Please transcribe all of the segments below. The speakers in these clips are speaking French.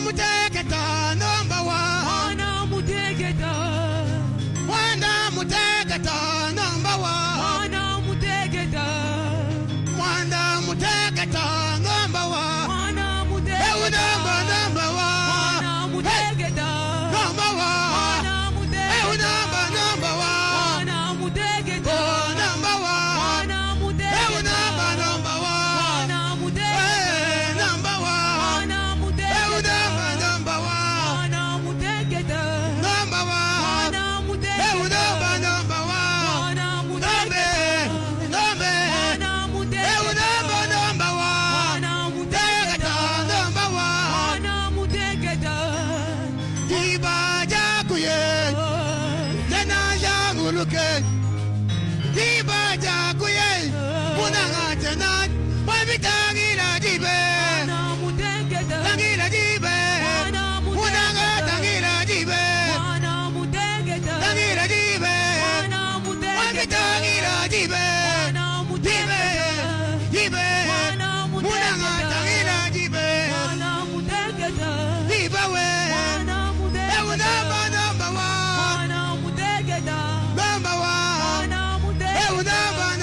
mutegeta number one. Mwana mutegeta. Mwana mutegeta number one. Mwana mutegeta. Mwana mutegeta number one. Mwana mutegeta. Hey, number one. Mwana mutegeta. Number one. Mwana mutegeta. Hey, number one. Mwana mutegeta. Oh, number one. Mwana mutegeta. Hey, number one. Mwana mutegeta. Hey, number one. Mwana mutegeta. Hey, number one. Mwana mutegeta. Number one. Mwana mutegeta. Hey, number one. Mwana mutegeta. Number. Mwana mutegeta. Hey, number one. Mwana mutegeta. Number one. Mwana mutegeta. Dibaja kuye, tena ya muluke. Dibaja kuye, munanga tena, wabitangira dibe. Mwana mutegeta. Tangira dibe, Mwana munanga mutegeta. tangira dibe. Mwana mutegeta. Tangira dibe, Mwana mutegeta. wabitangira dibe. Mwana Dibe, mutegeta. dibe, Mwana munanga mutegeta. tangira dibe. Mwana mutegeta. Diba we, Mwana mutegeta. number one. Mwana mutegeta. Number one. Mwana mutegeta. Hey,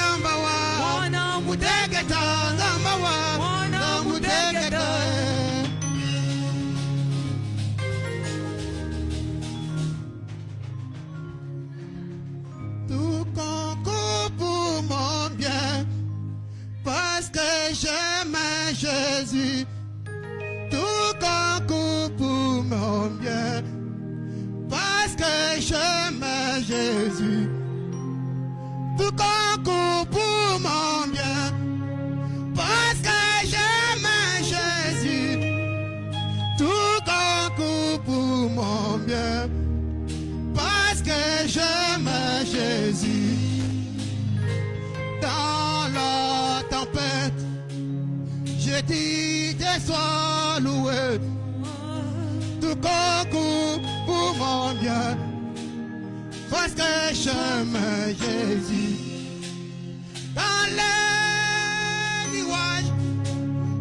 number one. Mwana Mutegeta, number one. Mwana mutegeta. Tout concourt pour mon bien, parce que j'aime Jésus. Tout concourt pour mon bien, parce que j'aime Jésus. Tout concours pour mon bien, parce que j'aime Jésus. Tout concours pour mon bien, parce que j'aime Jésus. Dans la tempête, je dis de sois loué. Tout concours pour mon bien, parce que j'aime Jésus. Dans les nuages,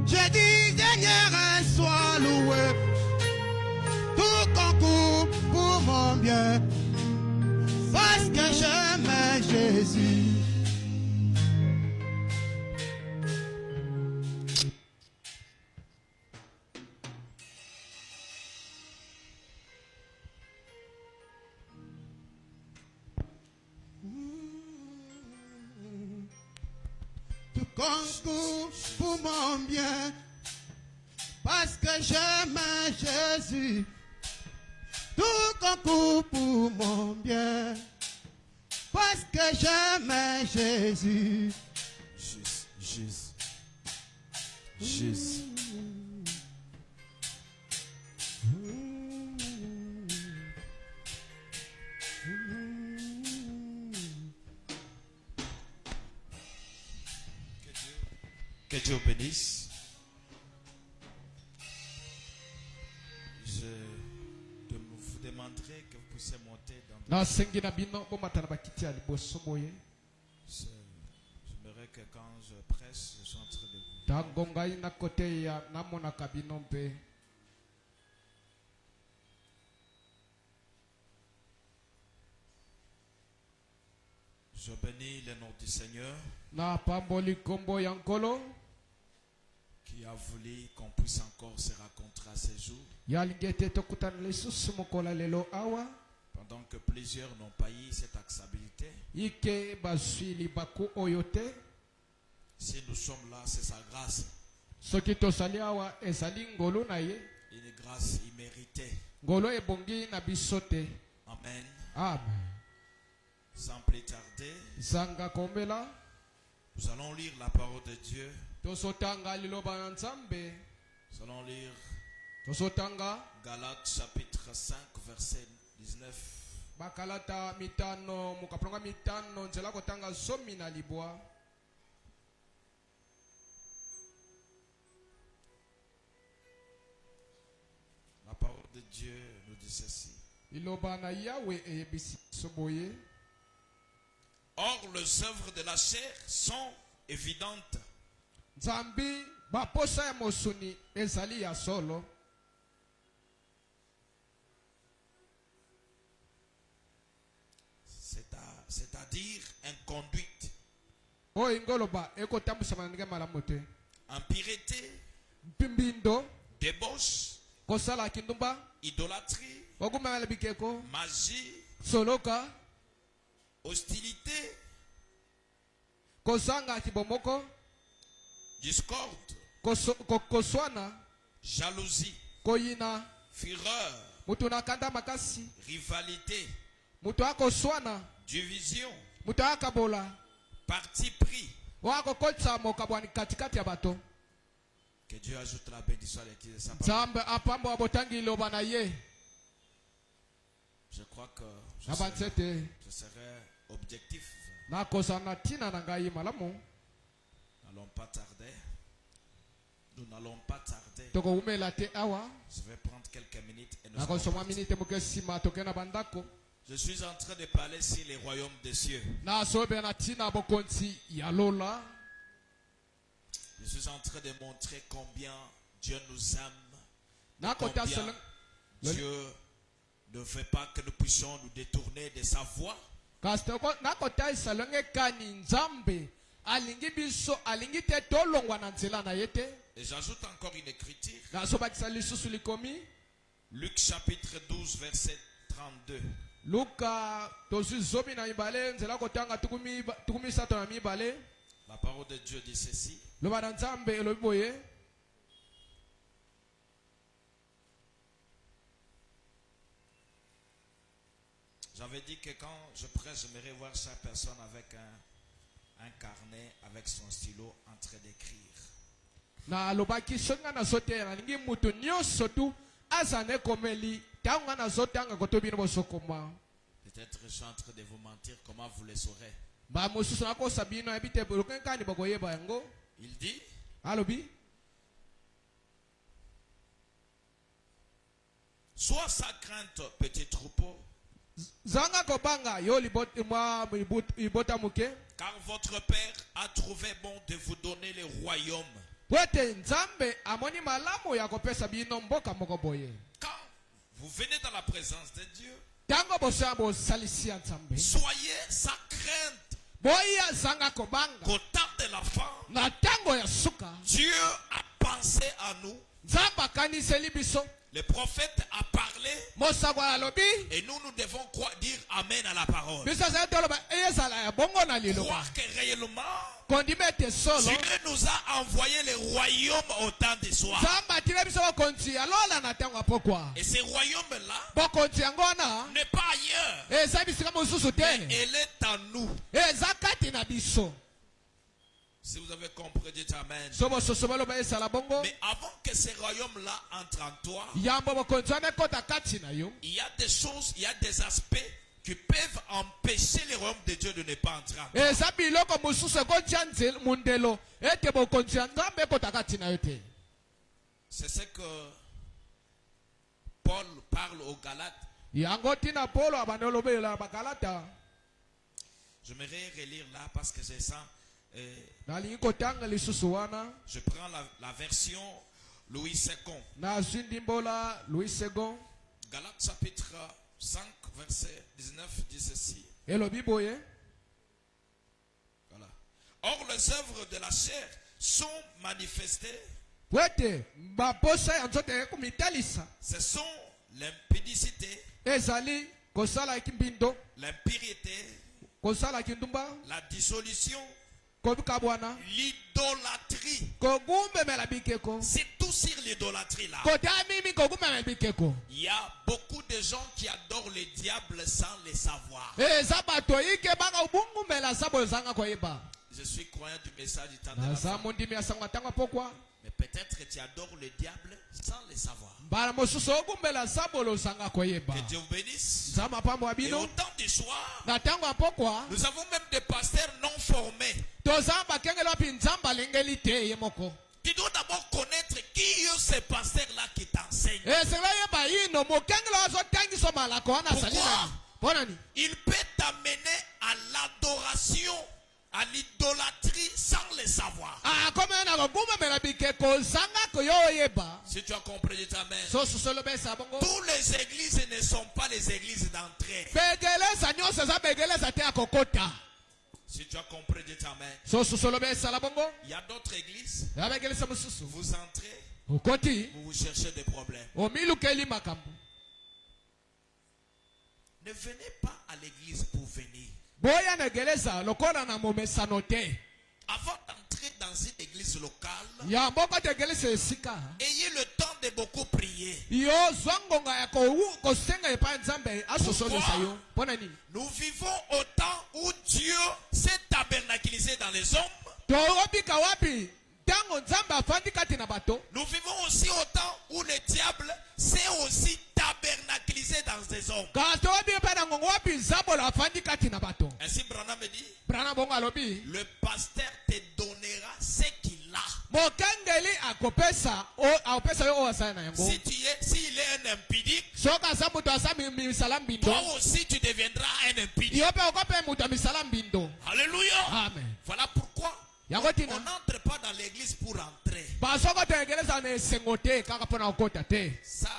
je dis Seigneur, sois loué. Tout concours pour mon bien, parce que j'aime Jésus. Tout concours pour mon bien, parce que j'aime Jésus. Tout concours pour mon bien, parce que j'aime Jésus. Jésus. Que Dieu bénisse. Vous demanderai que vous puissiez monter dans j'aimerais que quand je presse, je sois en train de vous. Je bénis le nom du Seigneur qui a voulu qu'on puisse encore se rencontrer à ce jour. Pendant que plusieurs n'ont pas eu cette acceptabilité. Si nous sommes là, c'est sa grâce. Une grâce imméritée. Amen. Amen. Sans plus tarder, nous allons lire la parole de Dieu. Nous allons lire Galates chapitre 5 verset 19. La parole de Dieu nous dit ceci. Or, les œuvres de la chair sont évidentes. c'est-à-dire inconduite, oyo ngoloba ekotambwisa manenge malamu te. impureté, Mbindo débauche, kosala kindumba idolâtrie, okumemela bikeko magie, soloka hostilité, kozanga kibomoko discorde, koswana jalousie, koyina fureur, mutu nakanda makasi rivalité, mutu akoswana division, mutu akabola parti pris. wakokotisa mokabwani katikati ya bato. Que Dieu ajoute la bénédiction à l'église de sa parole. Nzambe apamba wabotangi iloba na ye. Je crois que je serai objectif. Nakosana tina na ngai malamu. N'allons pas tarder. Nous n'allons pas tarder. Tokoumela te awa. Je vais prendre quelques minutes et nous nakosoma minute mukesima tokena bandako. Je suis en train de parler sur les royaumes des cieux. Na sobe na tina bokonzi ya lola. Je suis en train de montrer combien Dieu nous aime. Nakota Combien Dieu ne veut pas que nous puissions nous détourner de sa voie. Nakota isalonge kani nzambe alingi biso alingi te tolongwa na nzela na yete. Et j'ajoute encore une écriture. Luc chapitre 12 verset 32. Luka tozu zomi na ibale nzela kotanga tukumi sato na mibale. La parole de Dieu dit ceci. Loba na nzambe elobi boye. J'avais dit que quand je prêche, j'aimerais voir chaque personne avec un carnet, avec son stylo en train d'écrire. Na lobaki songa na sote na ningi mutu nyoso tu azane komeli tanga na zotanga kotobi no bosokoma. Peut-être je suis en train de vous mentir, comment vous le saurez? Ba mosusu na ko sabino ebite bolokenka ni bokoyeba yango. Il dit alobi sois sa crainte, petit troupeau. Zanga kobanga yo ibota muke. Car votre Père a trouvé bon de vous donner le royaume. Wete nzambe amoni malamu ya kopesa bino mboka moko boye. Quand vous venez dans la présence de Dieu, tango bosabo salisia nzambe. Soyez sa crainte. Boya zanga kobanga. Qu'au temps de la fin, na tango ya suka, Dieu a pensé à nous. Nzamba kaniseli biso. Le prophète a parlé et nous devons dire Amen à la parole. Croire que réellement Dieu nous a envoyé le royaume au temps de soir. Et ce royaume-là n'est pas ailleurs. Mais elle est en nous. Si vous avez compris, dites Amen. Mais avant que ce royaume-là entre en toi, il y a des choses, il y a des aspects qui peuvent empêcher le royaume de Dieu de ne pas entrer en toi. C'est ce que Paul parle aux Galates. J'aimerais relire là parce que c'est ça. Je prends la version Louis II. Galates chapitre 5 verset 19 dit ceci. Voilà. Or les œuvres de la chair sont manifestées. Ce sont l'impudicité, l'impureté, la dissolution, l'idolâtrie. C'est tout sur l'idolâtrie là. Il y a beaucoup de gens qui adorent le diable sans le savoir. Je suis croyant du message du temps de la fin. Mais peut-être que tu adores le diable sans le savoir. Que Dieu vous bénisse. Et au temps du soir, nous avons même des pasteurs non formés. Tu dois d'abord connaître qui est ce pasteur-là qui t'enseigne. Pourquoi? Il peut t'amener à l'adoration, à l'idolâtrie sans le savoir. Si tu as compris, dis Amen. Toutes les églises ne sont pas les églises d'entrée. Si tu as compris, dis amen. Il y a d'autres églises. Vous entrez, vous cherchez des problèmes. Ne venez pas à l'église pour venir. Avant d'entrer dans une église locale, ayez le temps de beaucoup prier. Pourquoi? Nous vivons au temps où Dieu s'est tabernaculisé dans les hommes. Nous vivons aussi au temps où le diable s'est aussi tabernaculisé dans des hommes. Ainsi Branham me dit, le pasteur te donnera ce qu'il a. S'il est un impudique, toi aussi tu deviendras un impudique. Alléluia. Amen. Voilà pourquoi on n'entre pas dans l'église pour entrer. Ça,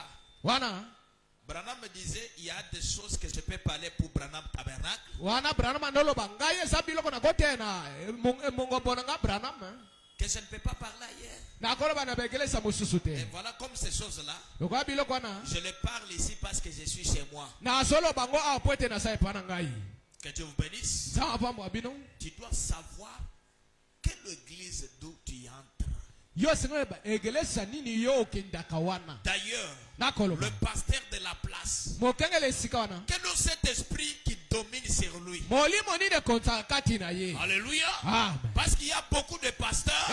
Branham me disait, il y a des choses que je peux parler pour Branham Tabernacle, que je ne peux pas parler ailleurs. Et voilà, comme ces choses-là, je les parle ici parce que je suis chez moi. Que Dieu vous bénisse. Tu dois savoir quelle église d'où tu entres. D'ailleurs, le pasteur de la place, quel est cet esprit qui domine sur lui? Alléluia. Parce qu'il y a beaucoup de pasteurs,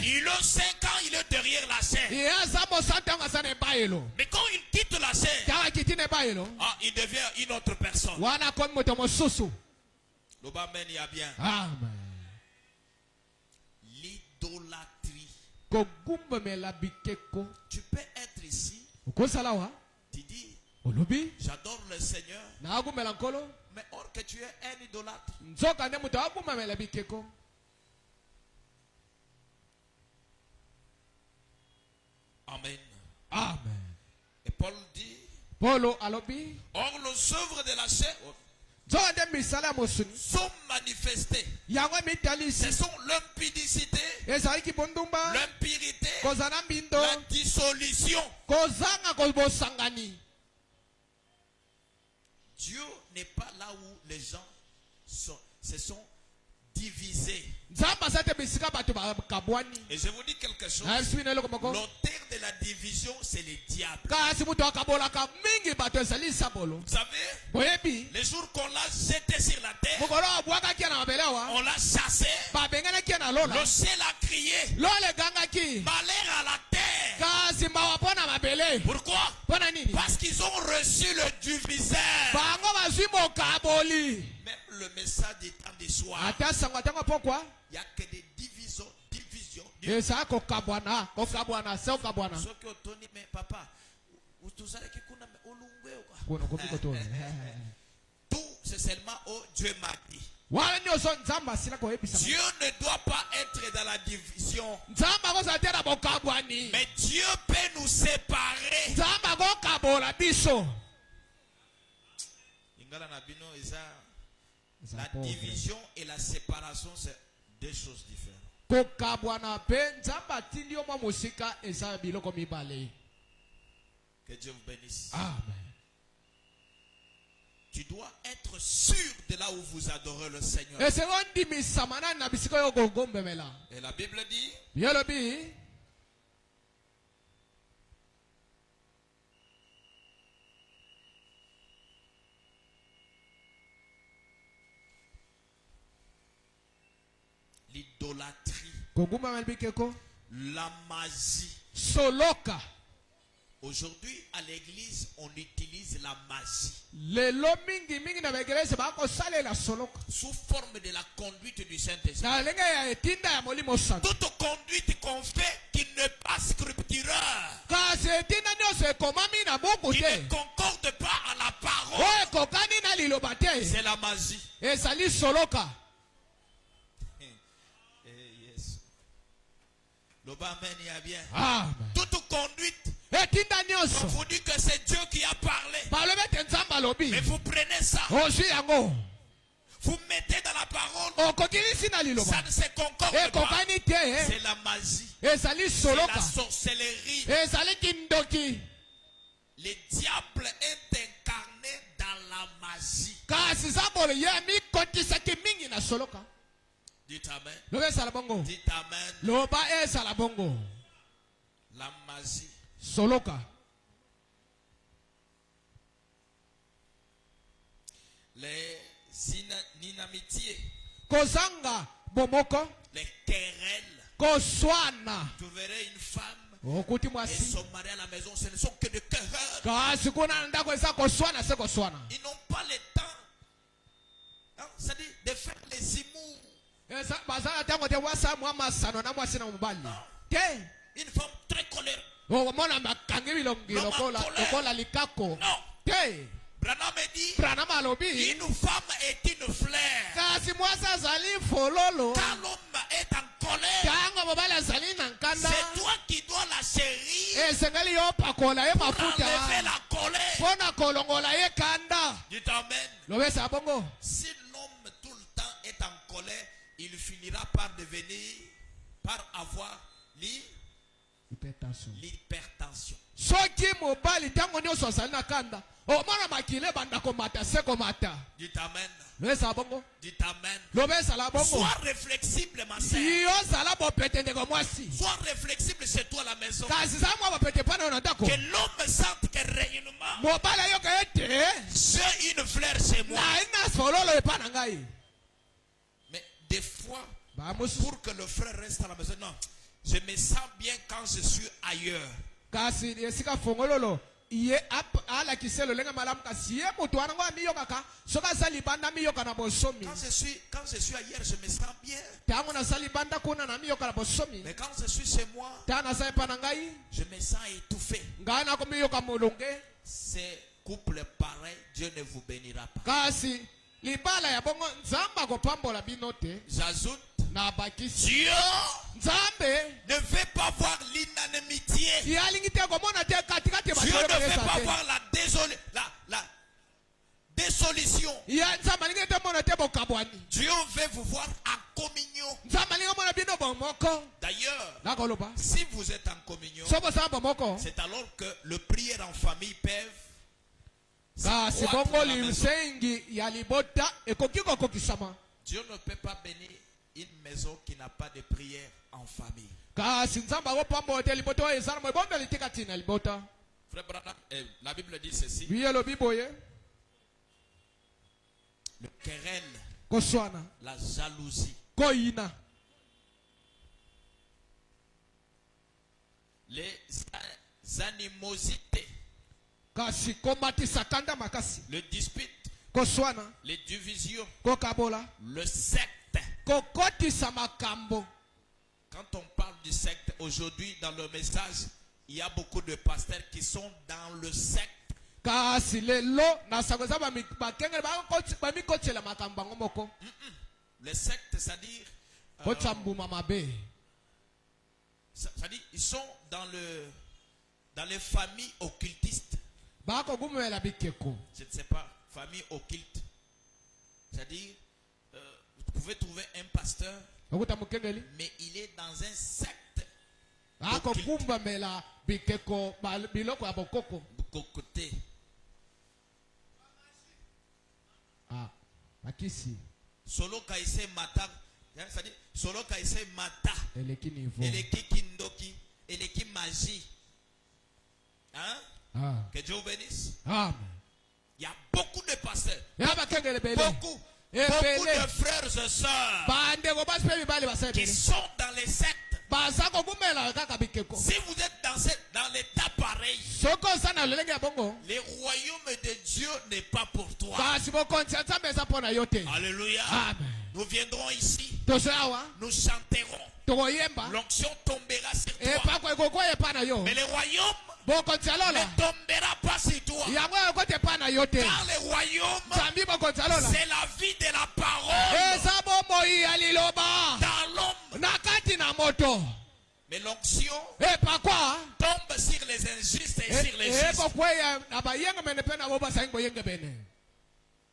il le sait quand il est derrière la scène. Mais quand il quitte la scène, il devient une autre personne. Le Amen, il y a bien. Amen. L'idolâtrie. Tu peux être ici. Tu dis, j'adore le Seigneur. Mais or que tu es un idolâtre. Amen. Amen. Et Paul dit, or les œuvres de la chair sont manifestées. Ce sont l'impudicité, l'impurité, la dissolution. Dieu n'est pas là où les gens se sont divisés. Et je vous dis quelque chose. L'auteur de la division, c'est le diable. Vous savez, les jours qu'on l'a jeté sur la terre, on l'a chassé, le ciel a crié, malheur à la terre. Pourquoi? Parce qu'ils ont reçu le diviseur. Même le message du temps du soir, il n'y a que des divisions. Mais papa, tout c'est seulement Dieu m'a dit. Dieu ne doit pas être dans la division. Mais Dieu peut nous séparer. La division et la séparation, c'est deux choses différentes. Que Dieu vous bénisse. Amen. Tu dois être sûr de là où vous adorez le Seigneur. Et la Bible dit, l'idolâtrie, la magie. Aujourd'hui, à l'église, on utilise la magie sous forme de la conduite du Saint-Esprit. Toute conduite qu'on fait qui n'est pas scripturaire, qui ne concorde pas à la parole, c'est la magie. Le Amen, il y a bien. Amen. Toute conduite, on vous dit que c'est Dieu qui a parlé. Mais vous prenez ça, vous vous mettez dans la parole, ça ne se concorde pas. C'est la magie. C'est la sorcellerie. Le diable est incarné dans la magie. Dites amen. Dites amen. La magie. Les inamitiés. Les querelles. Tu verrais une femme et son mari à la maison, ce ne sont que des querelles. Ils n'ont pas le temps, hein, c'est-à-dire de faire les humours. Une femme très colère. Non. Branham dit, une femme est une fleur. Quand l'homme est en colère, c'est toi qui dois la chérir pour enlever la colère. Dites amen. Si l'homme tout le temps est en colère, il finira par avoir l'hypertension. Dites amen. Dites amen. Sois réflexible, ma soeur. Sois réflexible chez toi à la maison. Que l'homme sente que réellement j'ai une fleur chez moi. Mais des fois, pour que le frère reste à la maison, non, je me sens bien quand je suis ailleurs. Quand je suis ailleurs, je me sens bien. Mais quand je suis chez moi, je me sens étouffé. Ces couples pareils, Dieu ne vous bénira pas. J'ajoute, Dieu ne veut pas voir l'inanimité. Dieu ne veut pas voir la désolution. Dieu veut vous voir en communion. D'ailleurs, si vous êtes en communion, c'est alors que le prière en famille peuvent. Dieu ne peut pas bénir une maison qui n'a pas de prière en famille. Frère Branham, la Bible dit ceci. Le querelle, la jalousie, les animosités, le dispute, les divisions, le secte. Quand on parle du secte aujourd'hui dans le message, il y a beaucoup de pasteurs qui sont dans le secte. Le secte, c'est-à-dire ils sont dans les familles occultistes. Je ne sais pas, famille occulte. C'est-à-dire, vous pouvez trouver un pasteur, mais il est dans un secte occulte. Solo kaise mata, c'est-à-dire solo kaise mata, eleki kindoki, eleki magie. Hein? Que Dieu bénisse. Amen. Il y a beaucoup de pasteurs, beaucoup de frères et sœurs qui sont dans les sectes. Si vous êtes dans l'état pareil, le royaume de Dieu n'est pas pour toi. Alléluia. Amen. Nous viendrons ici, nous chanterons, l'onction tombera sur toi, mais le royaume ne tombera pas sur toi. Car le royaume, c'est la vie de la parole dans l'homme. Mais l'onction tombe sur les injustes et sur les justes.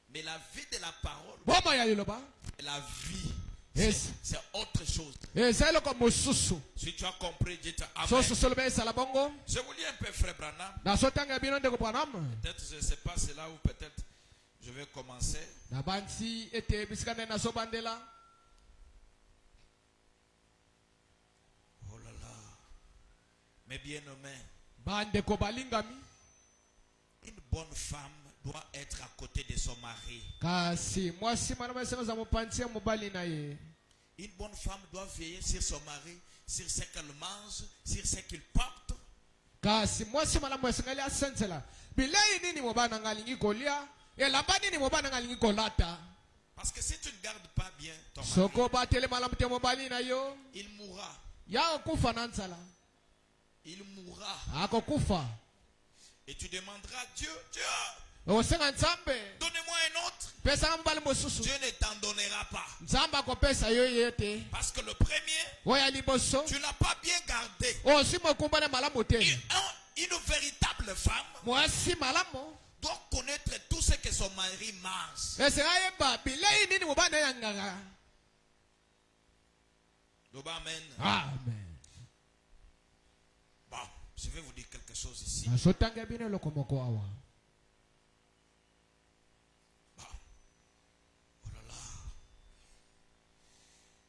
Mais la vie de la parole, la vie, Yes. c'est autre chose. Si tu as compris, dites Amen. Je vous lis un peu, frère Branham. Peut-être je ne sais pas, c'est là où peut-être je vais commencer. Oh là là. Mais bien nommé, une bonne femme doit être à côté de son mari. Une bonne femme doit veiller sur son mari, sur ce qu'elle mange, sur ce qu'il porte. Parce que si tu ne gardes pas bien ton mari, il mourra. Il mourra. Et tu demanderas à Dieu, donnez-moi un autre. Dieu ne t'en donnera pas. Parce que le premier, tu n'as pas bien gardé. Une véritable femme doit connaître tout ce que son mari mange. Amen. Amen. Bon, je vais vous dire quelque chose ici.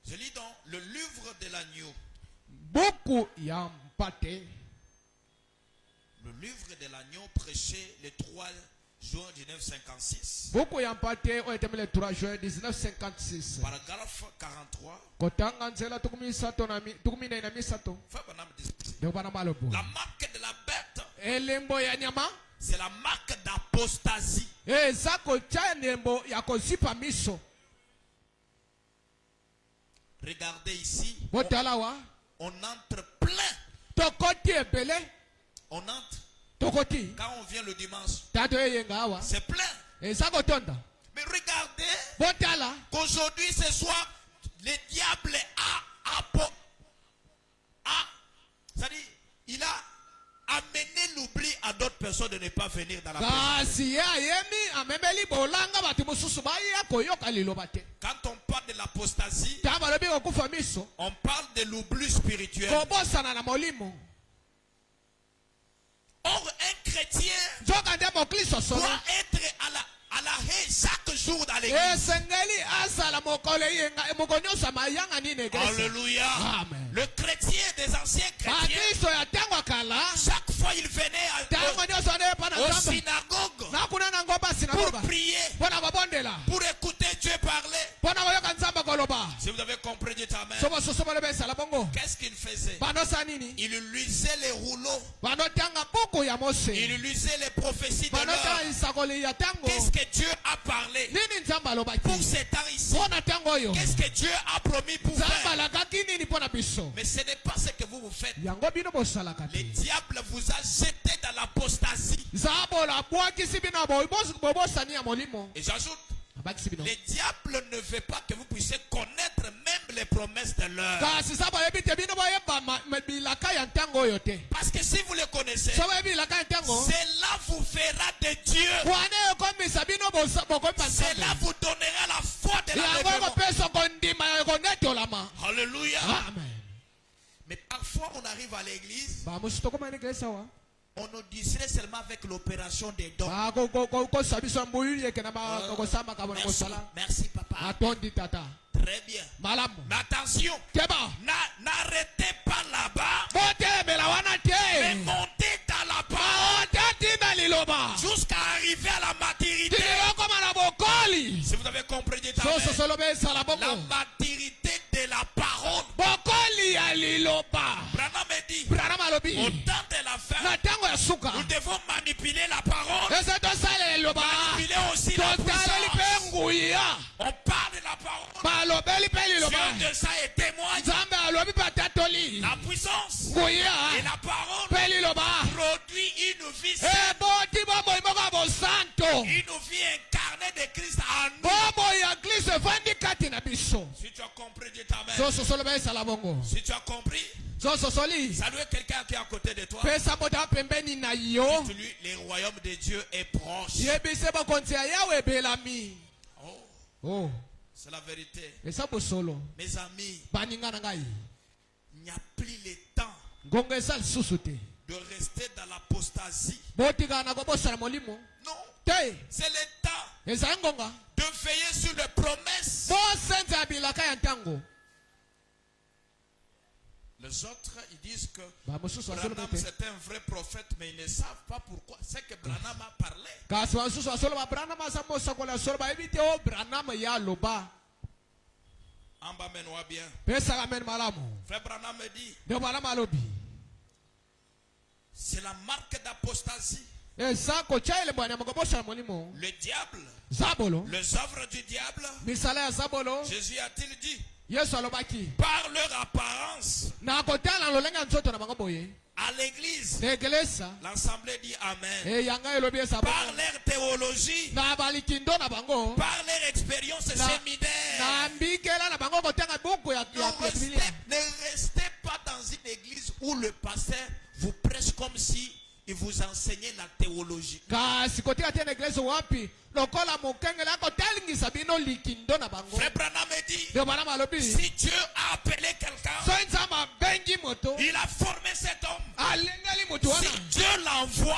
Je lis dans le livre de l'agneau. Le livre de l'agneau prêché le 3 juin 1956. Paragraphe 43. La marque de la bête, c'est la marque d'apostasie. Regardez ici. On entre plein. On entre. Quand on vient le dimanche, c'est plein. Mais regardez qu'aujourd'hui, ce soir, le diable c'est-à-dire, il a amené l'oubli à d'autres personnes de ne pas venir dans la présence. Quand on parle de l'apostasie, on parle de l'oubli spirituel. Or, un chrétien doit être à la haie chaque jour dans l'église. Alléluia. Amen. Le chrétien des anciens chrétiens, chaque fois il venait aux synagogues pour prier, pour écouter Dieu parler. Si vous avez compris, dites Amen. Qu'est-ce qu'il faisait? Il lisait les rouleaux. Il lisait les prophéties de l'heure. Qu'est-ce que Dieu a parlé pour ces temps ici? Qu'est-ce que Dieu a promis pour faire? Mais ce n'est pas ce que vous faites. Le diable vous a jeté dans l'apostasie. Et j'ajoute, le diable ne veut pas que vous puissiez connaître même les promesses de l'heure. Parce que si vous les connaissez, cela vous fera de Dieu. Cela vous donnera la foi de l'avènement. Alléluia. Amen. Mais parfois on arrive à l'église, on nous distrait seulement avec l'opération des dons. Merci papa. Très bien. Mais attention, n'arrêtez pas là-bas, mais montez dans la parole jusqu'à arriver à la maturité. Si vous avez compris, dites Amen. La maturité de la parole. Branham me dit, au temps de la fin, nous devons manipuler la parole, manipuler aussi la puissance. On parle de la parole. Dieu de ça est témoin. La puissance et la parole produit une vie sainte, une vie incarnée de Christ en nous. Si tu as compris, dis Amen. Si tu as compris, Saluez quelqu'un qui est à côté de toi. Dites-lui, le royaume de Dieu est proche. Oh. C'est la vérité. Mes amis, il n'y a plus le temps de rester dans l'apostasie. Non. C'est le temps de veiller sur les promesses. Les autres, ils disent que Branham c'est un vrai prophète, mais ils ne savent pas pourquoi. C'est que Branham a parlé. En bas, mène-moi bien. Frère Branham me dit, c'est la marque d'apostasie. Le diable, les œuvres du diable, Jésus a-t-il dit, par leur apparence, à l'église, l'assemblée dit Amen. Par leur théologie, par leur expérience séminaire, ne restez pas dans une église où le pasteur vous prêche comme si il vous enseignait la théologie. Frère Branham dit, si Dieu a appelé quelqu'un, il a formé cet homme. Si Dieu l'envoie,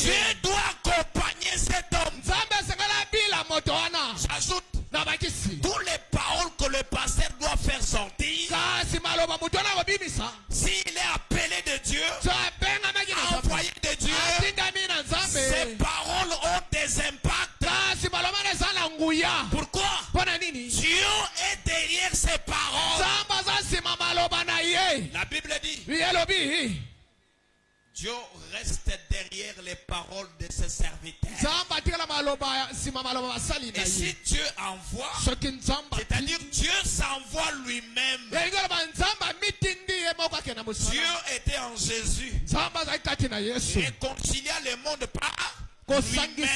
Dieu doit accompagner cet homme. J'ajoute, toutes les paroles que le pasteur doit faire sortir, s'il est appelé de Dieu, envoyé de Dieu, ces paroles ont des impacts. Pourquoi? Dieu est derrière ces paroles. La Bible dit, Dieu reste derrière les paroles de ses serviteurs. Et si Dieu envoie, c'est-à-dire Dieu s'envoie lui-même. Dieu était en Jésus. Réconcilia le monde par lui-même.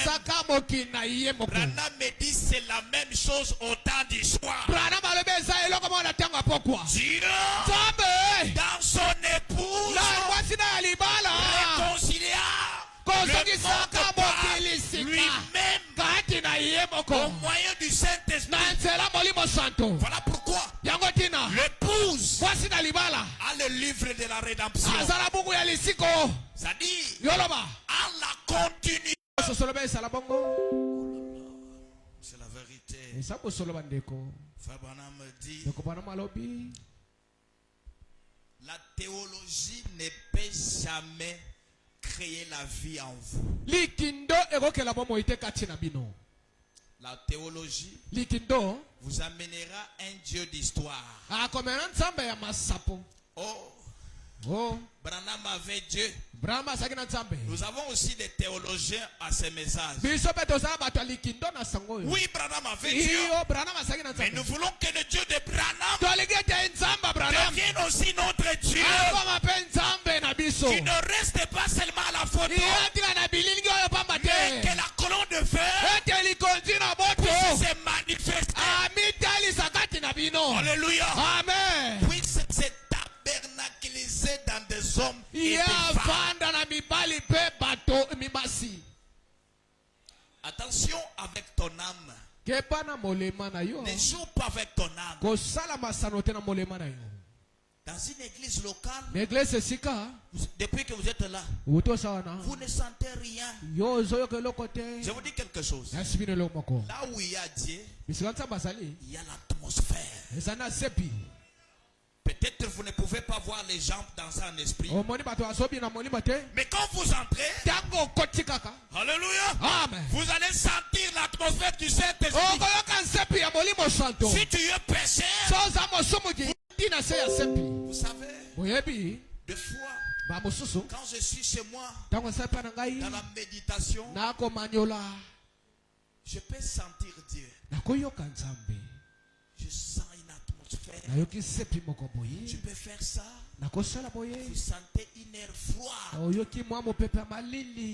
Branham me dit c'est la même chose au temps du soir. Dieu, dans son épouse, réconcilia le monde par lui-même au moyen du Saint-Esprit. Voilà pourquoi l'épouse a le livre de la rédemption. Ça dit, à la continuité. C'est la vérité. Frère Branham me dit, la théologie ne peut jamais créer la vie en vous. La théologie vous amènera un Dieu d'histoire. Oh, Branham avait Dieu. Nous avons aussi des théologiens à ces messages. Oui, Branham avait Dieu. Mais nous voulons que le Dieu de Branham devienne aussi notre Dieu. Qui ne reste pas seulement à la photo, mais que la colonne de feu puisse se manifester. Alléluia. Amen. Puisse se tabernacliser dans des hommes et des femmes. Attention avec ton âme. Ne joue pas avec ton âme. Dans une église locale, depuis que vous êtes là, vous ne sentez rien. Je vous dis quelque chose. Là où il y a Dieu, il y a l'atmosphère. Peut-être vous ne pouvez pas voir les gens danser en esprit. Mais quand vous entrez, alléluia, vous allez sentir l'atmosphère du Saint-Esprit. Si tu es pécheur, vous savez, des fois, quand je suis chez moi, dans la méditation, je peux sentir Dieu. Je sens une atmosphère. Je peux faire ça. Vous sentez une air froide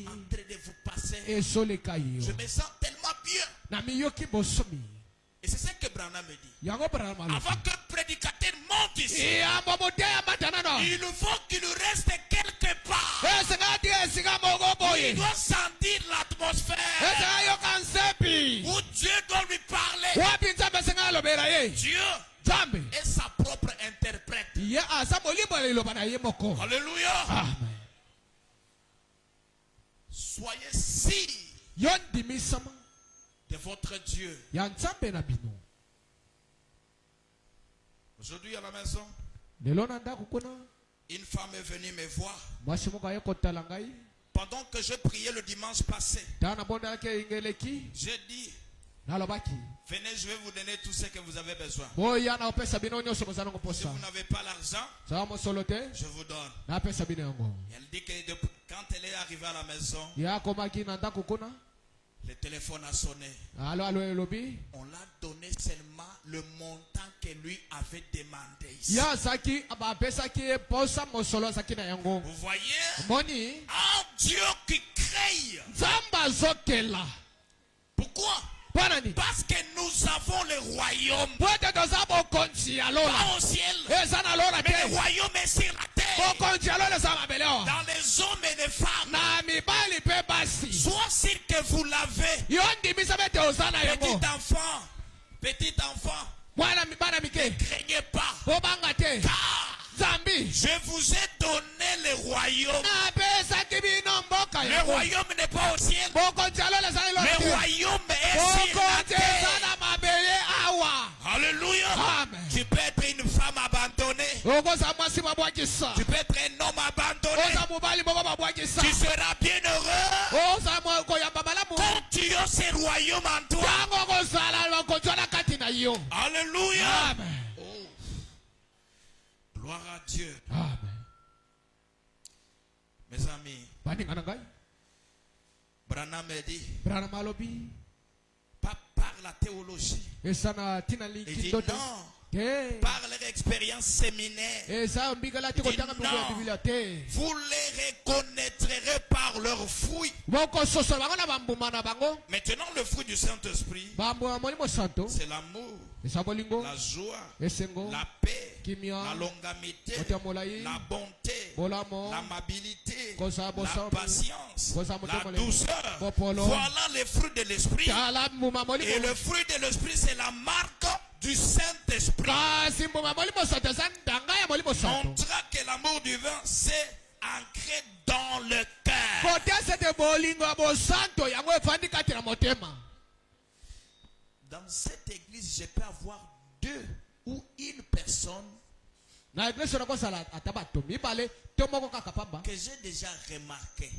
en train de vous passer. Je me sens tellement bien. Et c'est ce que Branham dit. Avant qu'un prédicateur monte ici, il faut qu'il reste quelque part. Il doit sentir l'atmosphère où Dieu doit lui parler. Dieu est sa propre interprète. Alléluia. Amen. Soyez sûrs de votre Dieu. Aujourd'hui à la maison, une femme est venue me voir. Pendant que je priais le dimanche passé, j'ai dit, venez, je vais vous donner tout ce que vous avez besoin. Si vous n'avez pas l'argent, je vous donne. Elle dit que quand elle est arrivée à la maison, le téléphone a sonné. On l'a donné seulement le montant que lui avait demandé ici. Vous voyez, un Dieu qui crée. Pourquoi? Parce que nous avons le royaume. Pas au ciel, mais le royaume est sur la terre. Dans les hommes et les femmes. Soit sûr que vous l'avez. Petit enfant, ne craignez pas. Car je vous ai donné le royaume. Le royaume n'est pas au ciel. Le royaume est sur la terre. Alléluia. Amen. Tu peux être une femme abandonnée. Tu peux être un homme abandonné. Tu seras bien heureux quand tu as ce royaume en toi. Alléluia. Amen. Oh. Gloire à Dieu. Amen. Mes amis, Branham a dit, pas par la théologie. Il dit non, par leur expérience séminaire. Il dit non, vous les reconnaîtrez par leurs fruits. Maintenant, le fruit du Saint-Esprit, c'est l'amour, la joie, la paix, la longanimité, la bonté, l'amabilité, la patience, la douceur. Voilà les fruits de l'esprit. Et le fruit de l'esprit, c'est la marque du Saint-Esprit. Montra que l'amour du vin, c'est ancré dans le cœur. Dans cette église, je peux avoir 2 ou une personne que j'ai déjà remarqué.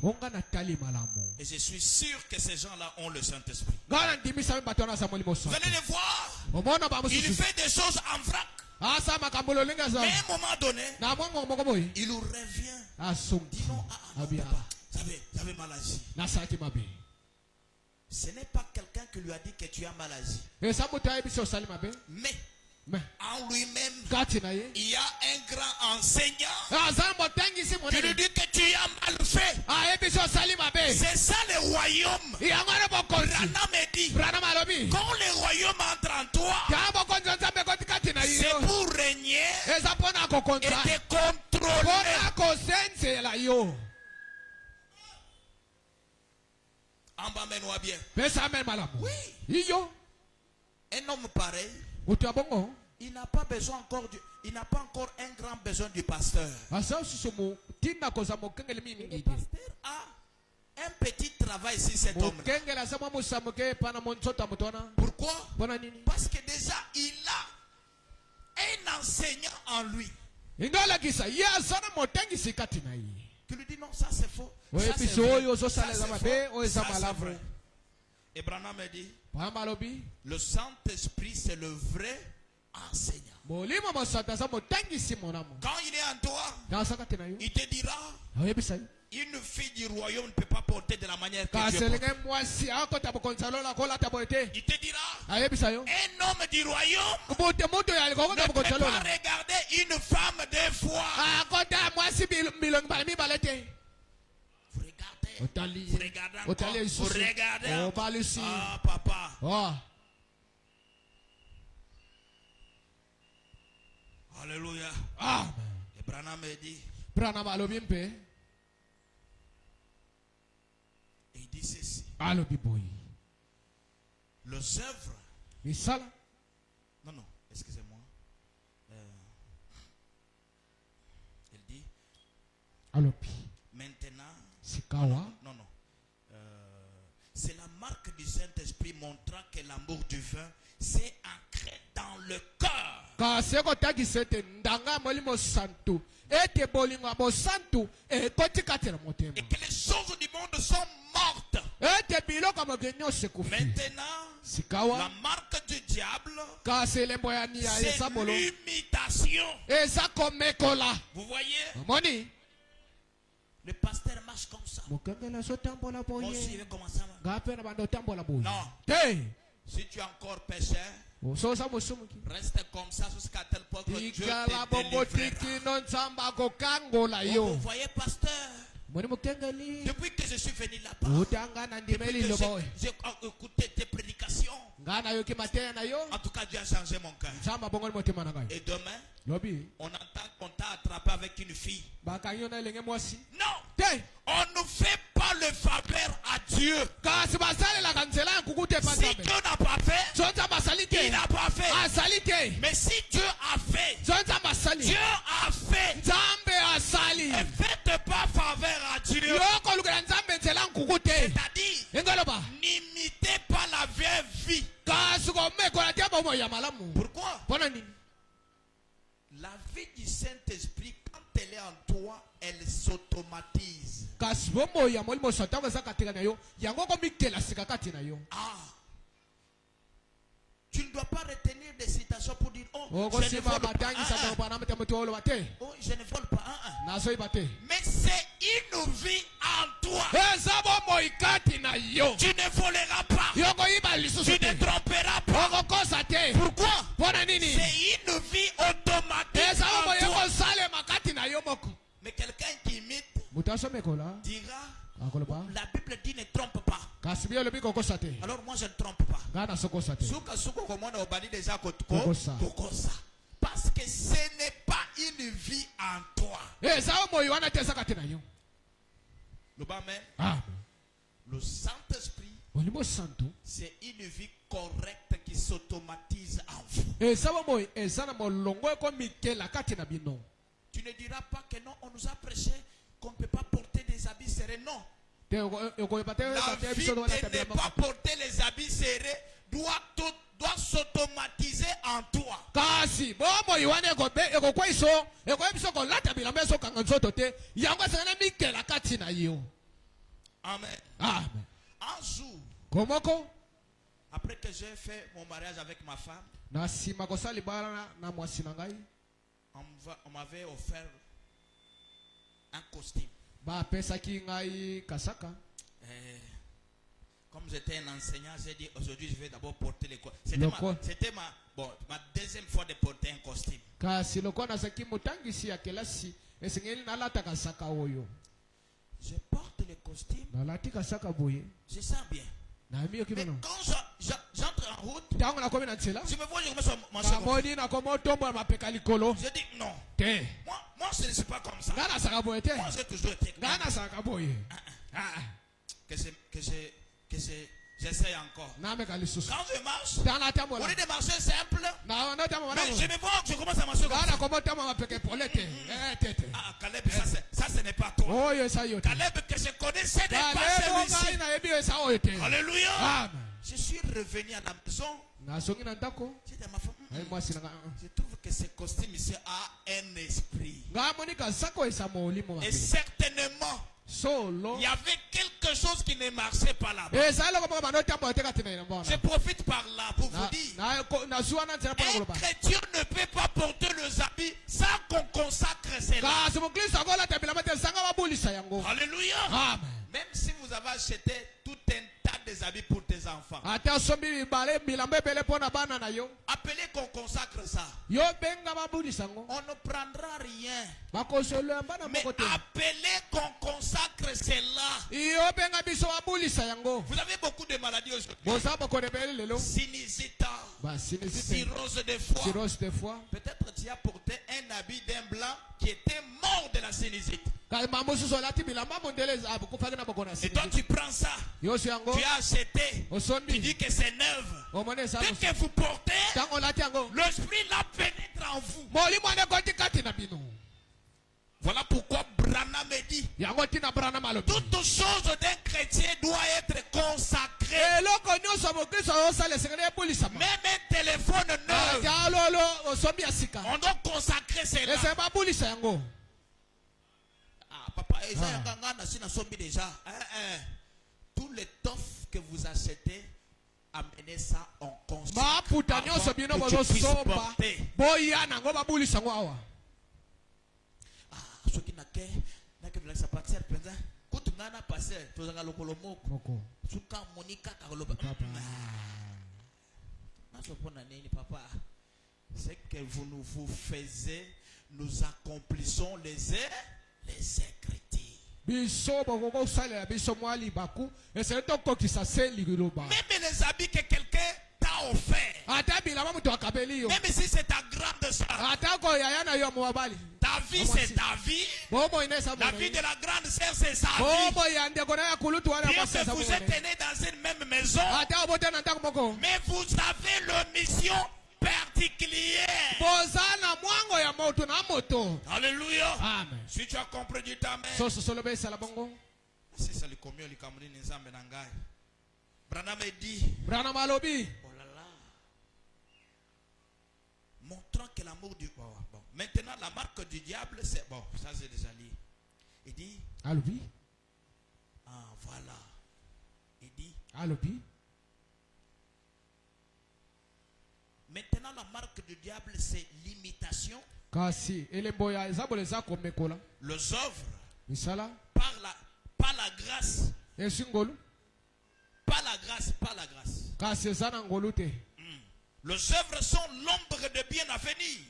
Et je suis sûr que ces gens-là ont le Saint-Esprit. Vous allez les voir. Il fait des choses en vrac. Mais à un moment donné, il revient. Dit non, papa, j'avais maladie. Ce n'est pas quelqu'un qui lui a dit que tu as maladie. Mais en lui-même, il y a un grand enseignant qui lui dit que tu as mal fait. C'est ça le royaume. Branham me dit, quand le royaume entre en toi, c'est pour régner et te contrôler. En bas, mets-nous bien. Oui. Un homme pareil, il n'a pas besoin encore il n'a pas encore un grand besoin du pasteur. Le pasteur a un petit travail sur cet homme. Pourquoi? Parce que déjà il a un enseignant en lui qui lui dit non, ça c'est faux. Ça c'est vrai. Et Branham me dit, le Saint-Esprit c'est le vrai enseignant. Quand il est en toi, il te dira, une fille du royaume ne peut pas porter de la manière que Dieu porte. Il te dira, un homme du royaume ne peut pas regarder une femme 2 fois. Vous regardez. Ah, papa. Alléluia. Amen. Et Branham me dit, Branham alobi mpe. et il dit ceci. Alobi boy. Les œuvres. Misala. Non, excusez-moi. Il dit, Alobi. maintenant. Sikawa. Non. C'est la marque du Saint-Esprit montrant que l'amour du vin s'est ancré dans le cœur. Kaseko taki sete ndanga molimo santu. Ete bolingo abo santu e kotikati na motema. Et que les choses du monde sont mortes. Ete biloko magenyo sekufi. Maintenant, Sikawa. la marque du diable, Kase lembo ya nia c'est esa bolo. l'imitation. Esa komekola. Vous voyez, Moni. le pasteur marche comme ça. Mokengela so tambola Moi aussi, je boye. vais commencer à... Ngape na bando tambola boye. Non. Te. Si tu es encore pécheur, So sa musumuki. reste comme ça jusqu'à tel point que Dieu Ikala te bongo délivrera. tiki non samba ko kangola Oh, yo. vous voyez, pasteur, Moni mokengeli. depuis que je suis venu là-bas, Utanga na depuis ndimeli que lo boy. j'ai écouté tes prédications, Ngana yo kimatena na yo. en tout cas, Dieu a changé mon cœur. Samba bongo motema na ngai. Et demain, Lobi. on entend qu'on t'a attrapé avec une fille. Bakanyo na lenge mwasi. Non, Te. on ne fait pas le faveur à Dieu. Kasi basale la kanzela kukute Si pasabe. Dieu n'a pas fait, Zonza basali il te. n'a pas fait. Asali te. Mais si Dieu a fait, Zonza basali. Dieu a fait. Nzambe asali. Et faites pas faveur à Dieu. Yoko lukela nzambe nzela kukute. C'est-à-dire, Engaloba. n'imitez pas la vieille vie. Kasi ko meko la tiaba mo ya malamu. Pourquoi? Pona nini? La vie du Saint-Esprit, quand elle est en toi, elle s'automatise. Kasi bomo ya molimo satanga zakatika na yo. Yango ko mikela sikakati na yo. Ah. Tu ne dois pas retenir des citations pour dire, oh, Oko je ne sima vole pas. matangi sa ko bana mete mutolo bate. Oh, je ne vole pas. Na so ibate. Mais c'est une vie en toi. Ezabo mo ikati na yo. Tu ne voleras pas. Yoko iba Tu lisusu ne te. tromperas pas. Oko kosa te. Pourquoi? Pona nini? C'est une vie automatique Ezabo mo en toi. yoko sale makati na yo moko. Mais quelqu'un qui imite Mutaso mekola. dira, Akoloba. la Bible dit ne trompe pas. Kasi bio lobi ko kosa te. Alors moi je ne trompe pas. Ngana so kosa te. Suka suko komona obali déjà Kokosa. kokosa. Parce que ce n'est pas une vie en toi. Ezabo mo yoana te sakati na yo. Le bas même, Ah. le Saint-Esprit, Molimo santo. c'est une vie correcte qui s'automatise en vous. Ezabo mo ezana molongo ko mikela kati na bino. Tu ne diras pas que non, on nous a prêché qu'on ne peut pas porter des habits serrés. Non. Te oko ibate La bate vie episode wana de ne tabia pas moko. porter les habits serrés doit s'automatiser en toi. Kasi bomo yoane ko be eko kwaiso eko ebiso ko lata bilamba so kanga nzoto te. Yango sana mikela kati na yo. Amen. Amen. Un jour, Komoko après que j'ai fait mon mariage avec ma femme, na sima ko sali bana na mwasi na ngai. on m'avait offert un costume. Ba pesa ki ngai kasaka. Comme j'étais un enseignant, j'ai dit aujourd'hui je vais d'abord porter les costumes. C'était ma deuxième fois de porter un costume. Kasi loko na saki mutangisi ya kelasi esengeli na lata kasaka oyo. Je porte le costume. Na lati kasaka boye. Je sens bien. Na miyo Mais kibono. quand j'entre en route, Tango na komi na ntsela. je me vois, je commence à Ba manger. modi na komo tombo na mapeka likolo. Je dis non. Te. Moi je ne suis pas comme ça. Ngana saka boye te. Moi j'ai toujours été comme ça. Ngana saka boye. Ah. Que j'essaye encore. Na me kalisusu. Quand je marche, Tana au tambola. lieu de marcher simple, Na na tambola. mais je me vois que je commence à marcher comme Ngana ça. komo tambo mapeka polete. Tete. Ah, Caleb, ça ce n'est pas toi. Oyo sa yote. Caleb que je connais, ce n'est pas Kalebo ngai celui-ci. na yebi sa oyo te. Alléluia. Amen. Je suis revenu à la maison. Na songi na ndako. J'ai dit à ma femme, Ai mwasi na nga. je trouve que ce costume ici a un esprit. Nga monika sako esa molimo Et mabe. certainement, Solo. il y avait quelque chose qui ne marchait pas là-bas. Esa loko mama no tambo te katina ina mbona. Je profite par là pour vous dire, Na suwa na ntsela un pona koloba. chrétien ne peut pas porter les habits sans qu'on consacre cela. Kasi mukristo akola tabila mate sanga babulisa yango. Alléluia. Amen. Même si vous avez acheté tout un tas des habits pour tes enfants, Ata sombi bibale bilamba bele pona bana na yo. appelez qu'on consacre ça. Yo benga babulisa ngo. On ne prendra rien. Bakosolo mbana Mais mokote. appelez qu'on consacre cela. Yo benga biso babulisa yango. Vous avez beaucoup de maladies aujourd'hui. Bosa bokone bele lelo. Sinusite, cirrhose de foie. Peut-être tu as porté un habit d'un blanc qui était mort de la sinusite. Et toi tu prends ça, tu as acheté, tu dis que c'est neuf. Dès que vous portez, l'esprit là pénètre en vous. Voilà pourquoi Branham dit toute chose d'un chrétien doit être consacrée. Même un téléphone neuf, on doit consacrer cela. Ah, papa, déjà. Tout l'étoffe que vous achetez, amenez ça en conséquence. Ce qui n'a que de la sapatière, quand tu n'as pas passé, tu as le colombo. Papa, c'est que vous faisiez, nous accomplissons les écritures. Même les habits que quelqu'un t'a offert, même si c'est ta grande soeur, ta vie c'est ta vie, la vie de la grande sœur c'est sa vie. Bien que vous êtes nés dans une même maison, mais vous avez une mission particulière. Alléluia. Amen. Si tu as compris, dis amen. Si c'est le commun, le Cameroun, les âmes n'engaient. Branham dit, oh là là, montrant que l'amour du... Bon. Maintenant, la marque du diable, c'est... Bon, ça c'est déjà lié. Il dit... Ah, voilà. Il dit... Maintenant, la marque du diable, c'est l'imitation. Les œuvres. Par la grâce. Pas la grâce. Les œuvres sont l'ombre de bien à venir.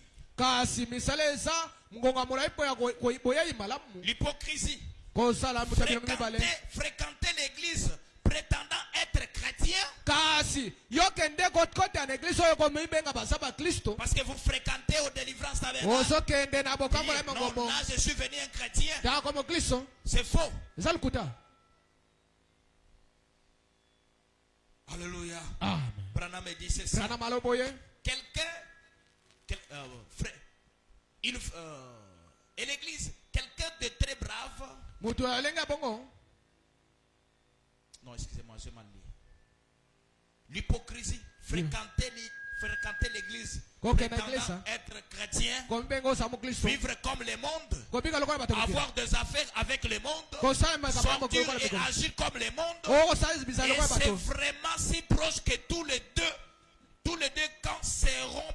L'hypocrisie. Fréquenter l'église prétendant être chrétien. Parce que vous fréquentez aux délivrances avec moi. Non, là je suis venu un chrétien. C'est faux. Alléluia. Branham dit ceci. Quelqu'un, et l'église, quelqu'un de très brave. Non, excusez-moi, j'ai mal lu. L'hypocrisie, fréquenter l'église, être chrétien, vivre comme le monde, avoir des affaires avec le monde, sortir et agir comme le monde. Et c'est vraiment si proche que tous les deux camps seront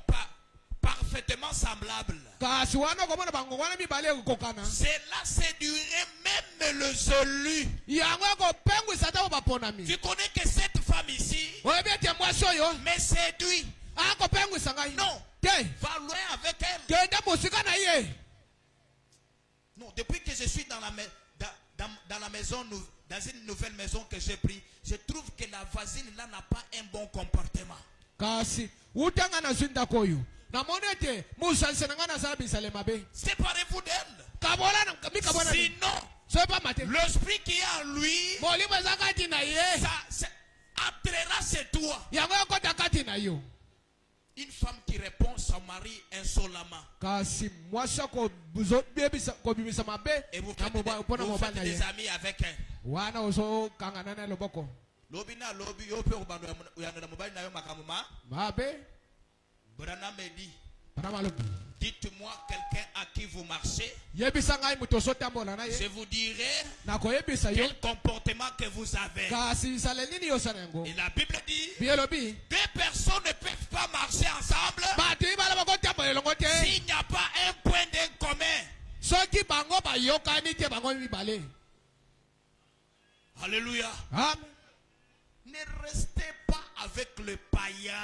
parfaitement semblables. Cela séduirait même le élu. Tu connais que cette femme ici me séduit. Non, va loin avec elle. Non, depuis que je suis dans la maison, dans une nouvelle maison que j'ai pris, je trouve que la voisine là n'a pas un bon comportement. Séparez-vous d'elle. Sinon, l'esprit qui est en lui, ça attirera chez toi. Une femme qui répond à son mari insolemment. Et vous faites des amis avec elle. Branham dit, dites-moi quelqu'un à qui vous marchez. Je vous dirai quel comportement que vous avez. Et la Bible dit, deux personnes ne peuvent pas marcher ensemble s'il n'y a pas un point d'un commun. Alléluia. Ne restez pas avec le païen.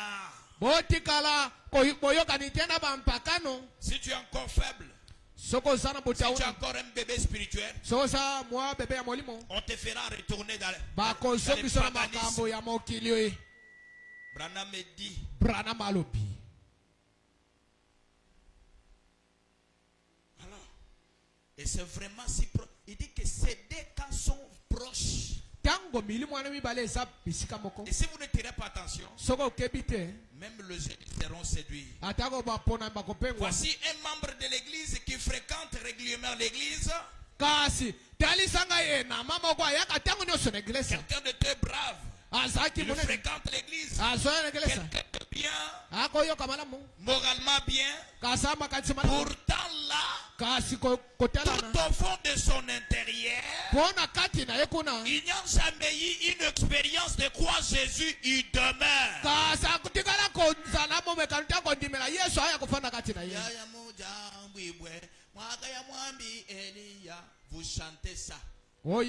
Si tu es encore faible, si tu es encore un bébé spirituel, on te fera retourner dans les paganismes. Branham me dit. Branham alobi. Alors, et c'est vraiment si proche. Il dit que ces deux cas sont proches. Et si vous ne tirez pas attention, même les jeunes seront séduits. Voici un membre de l'église qui fréquente régulièrement l'église. Quelqu'un de très brave. Il fréquente l'église. Quelqu'un de bien, moralement bien. Pourtant là, tout au fond de son intérieur, il n'y a jamais eu une expérience de quoi Jésus y demeure. Vous chantez ça. Vous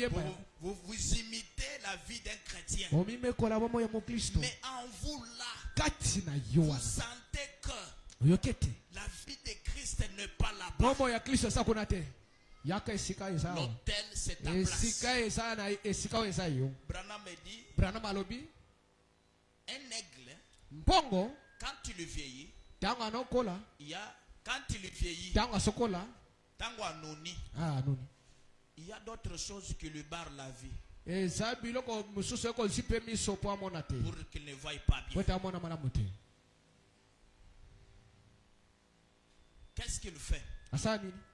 imitez la vie d'un chrétien. Mais en vous là, vous sentez que la vie de Christ n'est pas là-bas. L'autel, c'est ta place. Branham me dit, un aigle, quand il vieillit, quand il vieillit, il y a d'autres choses qui lui barrent la vie. Pour qu'il ne voie pas bien. Qu'est-ce qu'il fait?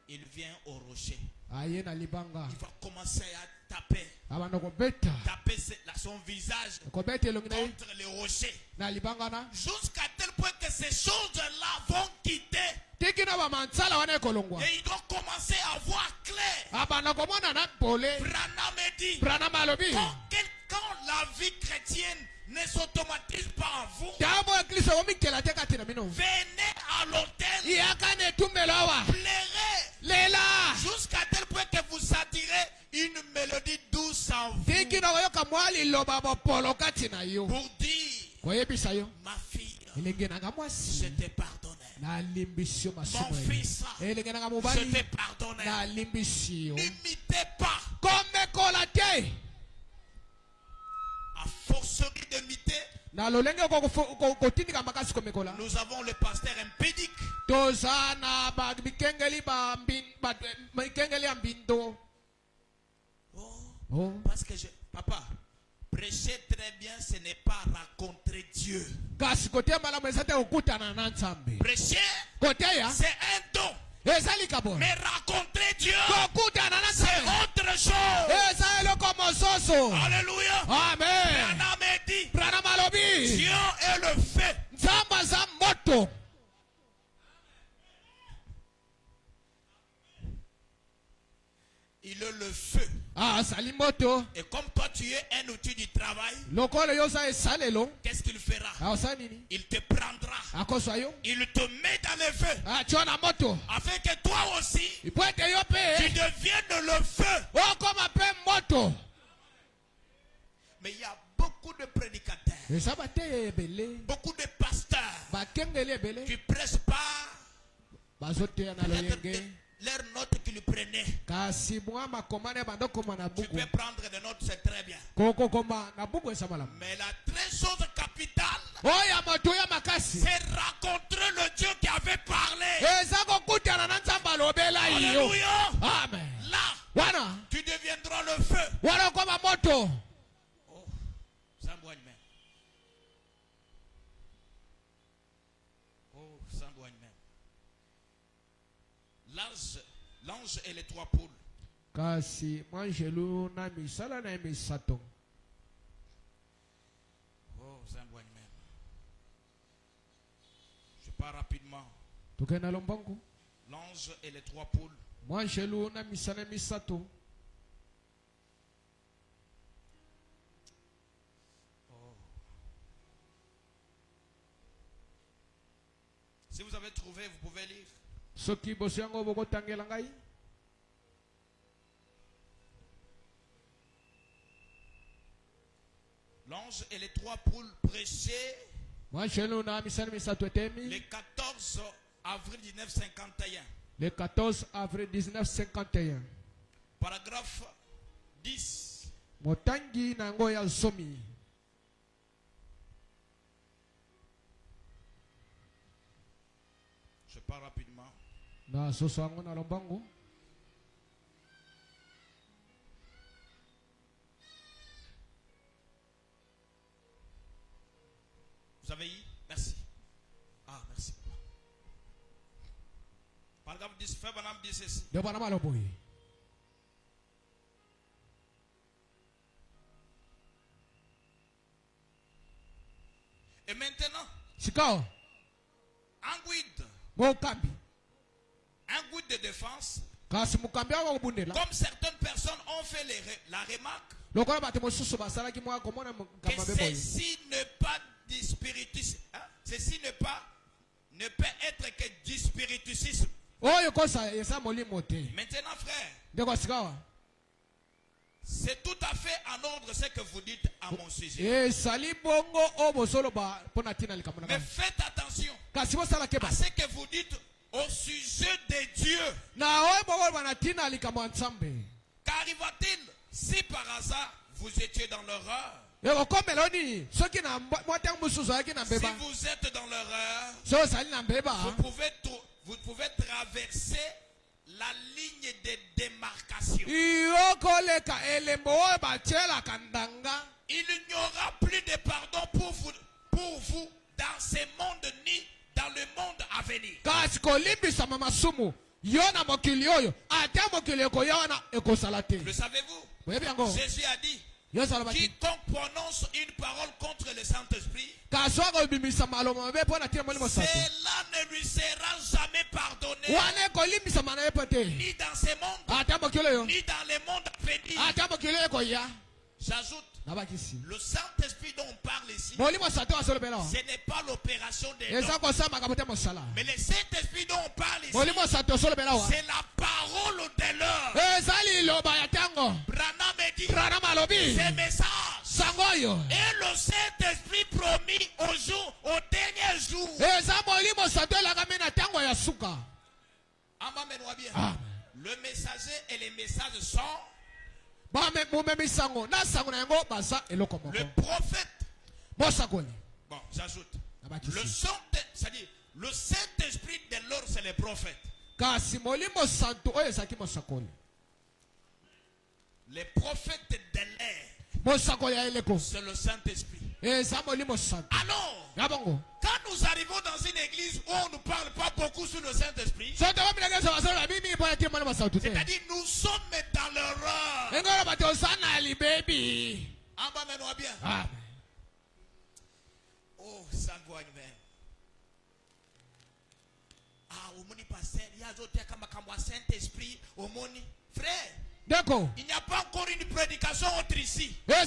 Il vient au rocher. Il va commencer à taper. Taper son visage contre le rocher. Jusqu'à tel point que ces choses-là vont quitter. Et il doit commencer à voir clair. Branham dit, quand la vie chrétienne ne s'automatise pas en vous, venez à l'autel, pleurez jusqu'à tel point que vous sentirez une mélodie douce en vous pour dire, ma fille, je t'ai pardonné. Mon fils, je t'ai pardonné. N'imitez pas. À forcerie d'imiter, nous avons le pasteur impédique. Parce que papa, prêcher très bien, ce n'est pas rencontrer Dieu. Prêcher, c'est un don. Mais rencontrer Dieu, c'est autre chose. Alléluia. Amen. Branham dit, Dieu est le feu. Il est le feu. Et comme toi tu es un outil du travail, qu'est-ce qu'il fera? Il te prendra. Il te met dans le feu. Afin que toi aussi, tu deviennes le feu. Mais il y a beaucoup de prédicateurs, beaucoup de pasteurs qui ne pressent pas leurs notes qu'ils prenaient. Tu peux prendre des notes, c'est très bien. Mais la très chose capitale, c'est rencontrer le Dieu qui avait parlé. Alléluia. Amen. Là, tu deviendras le feu. Oh, ça boigne même. Oh, ça boigne même. L'ange et les trois poules. Oh, ça boigne même. Je pars rapidement. L'ange et les trois poules. Oh. Si vous avez trouvé, vous pouvez lire. L'ange et les trois poules prêchaient le 14 avril 1951. Le 14 avril 1951. Paragraphe 10. Motangi nango ya somi. pas rapidement. Na soso yango na lombango. Vous avez eu? Merci. Ah, merci. Par exemple, frère Branham dit ceci. De Branham aloboyi. Et maintenant, Sikao. un guide Mokambi. Un guide de défense. Kasi mukambi awa kubundela. Comme certaines personnes ont fait la remarque que ceci ne pas du spiritisme. Hein? Ceci ne peut être que du spiritisme. Maintenant, frère, c'est tout à fait en ordre ce que vous dites à mon sujet. Mais faites attention à ce que vous dites au sujet de Dieu. Qu'arriva-t-il si par hasard vous étiez dans l'erreur? Si vous êtes dans l'erreur, vous pouvez traverser la ligne de démarcation. Il n'y aura plus de pardon pour vous dans ce monde ni dans le monde à venir. Le savez-vous? Jésus a dit, quiconque prononce une parole contre le Saint-Esprit, cela ne lui sera jamais pardonné, ni dans ce monde, ni dans le monde à venir. J'ajoute, le Saint-Esprit dont on parle ici, ce n'est pas l'opération des dons. Mais le Saint-Esprit dont on parle ici, c'est la parole de l'heure. Branham dit, ce message et le Saint-Esprit promis au dernier jour. Le messager et les messages sont le prophète. Bon, j'ajoute. Le Saint-Esprit de l'or, c'est le prophète. Les prophètes de l'air, c'est le Saint-Esprit. Alors, quand nous arrivons dans une église où on ne parle pas beaucoup sur le Saint-Esprit, c'est-à-dire nous sommes dans l'erreur. Bien. Oh, ça voit même. Ah, au moni pasteur, il y a d'autres comme Saint-Esprit, au moni. Frère, il n'y a pas encore une prédication autre ici. La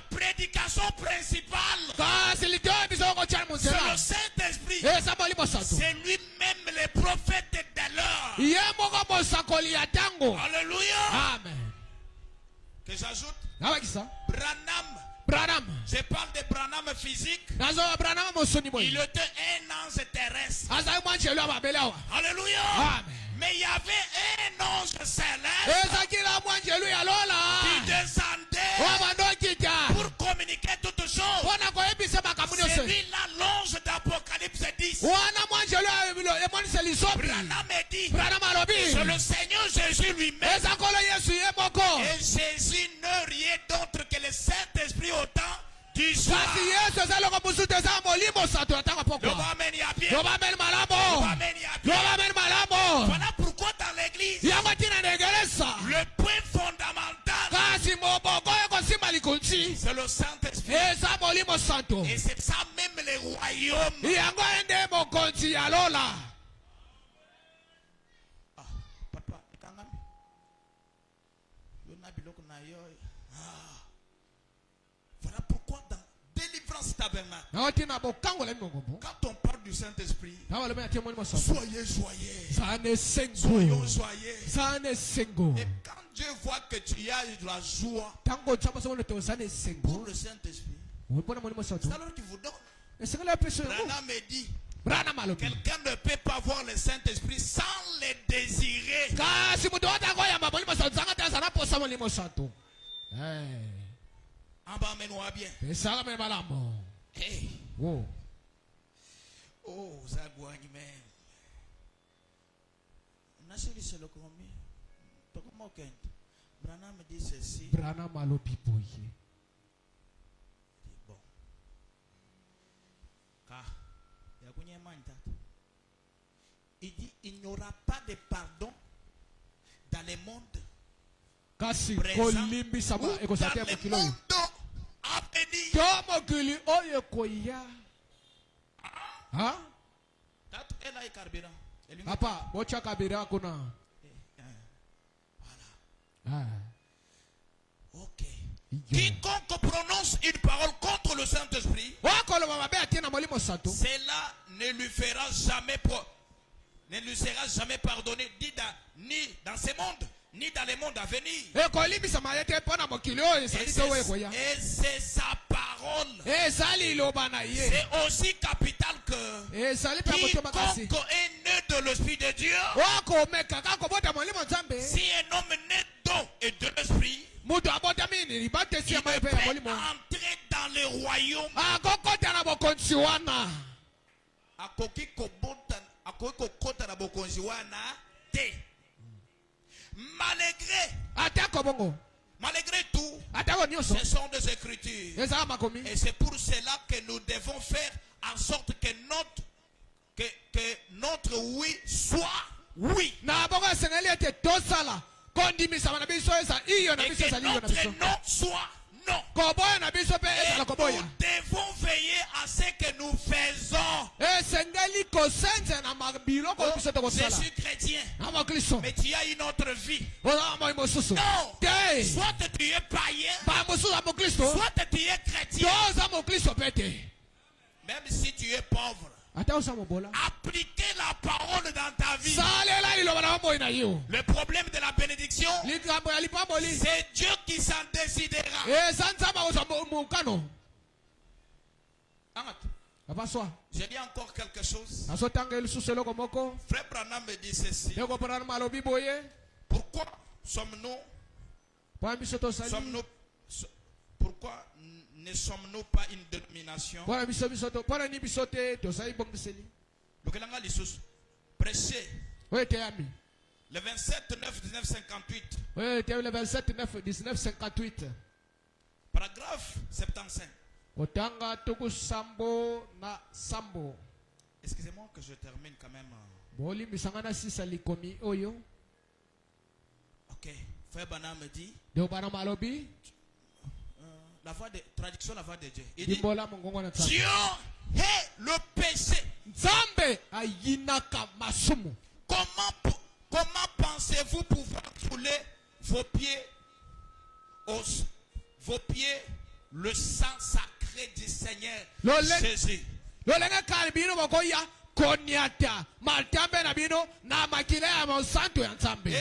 prédication principale, c'est le Saint-Esprit. C'est lui-même le prophète de l'heure. Alléluia. Amen. Que j'ajoute, Branham. Je parle de Branham physique. Il était un ange terrestre. Alléluia. Amen. Mais il y avait un ange céleste qui descendait pour communiquer toutes choses. C'est lui-là l'ange d'Apocalypse 10. Branham dit, c'est le Seigneur Jésus lui-même. Et Jésus n'est rien d'autre que le Saint-Esprit au temps du soir. Voilà pourquoi dans l'église, le point fondamental, c'est le Saint-Esprit. Et c'est ça même le royaume. Papa, voilà pourquoi dans Délivrance Tabernacle, quand on parle du Saint-Esprit, soyez joyeux. Soyons joyeux. Et quand Dieu voit que tu as de la joie pour le Saint-Esprit, c'est alors qu'il vous donne. Branham me dit, quelqu'un ne peut pas voir le Saint-Esprit sans le désirer. En bas, mets-nous bien. Hey. Oh, Zagouani, même. c'est le combien. Comment Branham dit ceci. Branham alobi boye. Bon. Il dit il n'y aura pas de pardon dans le monde Kasi présent kolimbisa ou ma dans ekosate le mokilo. monde à venir. To mokili oyo koya. Ha? Elle a carburant. Papa, bocha kabira kuna. Voilà. Ah. Ok. Quiconque prononce une parole contre le Saint-Esprit, cela ne lui fera jamais ne lui sera jamais pardonné ni dans ce monde, ni dans le monde à venir. Et c'est sa parole. C'est aussi capital que quiconque est né de l'Esprit de Dieu. Si un homme né d'eau et de l'Esprit, il peut entrer dans le royaume. Malgré tout, ce sont des écritures. Et c'est pour cela que nous devons faire en sorte que notre oui soit oui. Et que notre non soit non. Et nous devons veiller à ce que nous faisons. Je suis chrétien, mais tu as une autre vie. Non. Soit tu es païen, soit tu es chrétien. Même si tu es pauvre, appliquer la parole dans ta vie. Le problème de la bénédiction, c'est Dieu qui s'en décidera. J'ai dit encore quelque chose. Frère Branham me dit ceci. Pourquoi pourquoi ne sommes-nous pas une dénomination? Prêcher le 27/9/1958. Paragraphe 75. Excusez-moi que je termine quand même. Ok. Frère Branham me dit. La voix de traduction, la voix de Dieu. Il dit, Dieu est le péché. Comment pensez-vous pouvoir fouler vos pieds le sang sacré du Seigneur Jésus? Et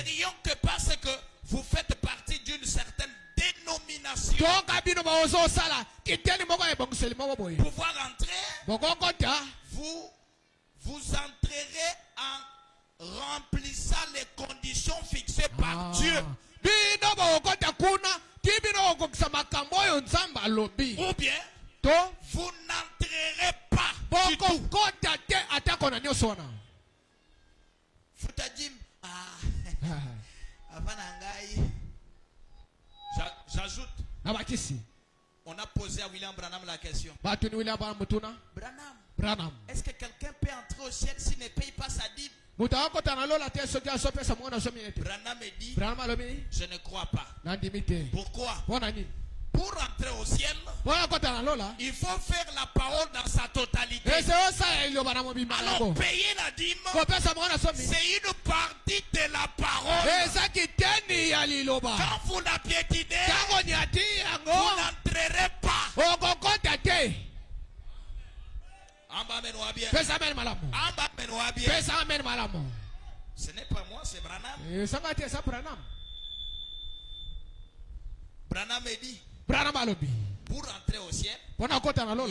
disons que parce que vous faites partie d'une certaine dénomination, pouvoir entrer, vous entrerez en remplissant les conditions fixées par Dieu. Ou bien, vous n'entrerez pas du tout. J'ajoute. On a posé à William Branham la question. Branham, est-ce que quelqu'un peut entrer au ciel s'il ne paye pas sa dîme? Branham me dit, je ne crois pas. Pourquoi? Pour entrer au ciel, il faut faire la parole dans sa totalité. Alors payer la dîme, c'est une partie de la parole. Quand vous la piétinez, vous n'entrerez pas. Ce n'est pas moi, c'est Branham. Branham me dit, pour entrer au ciel, il y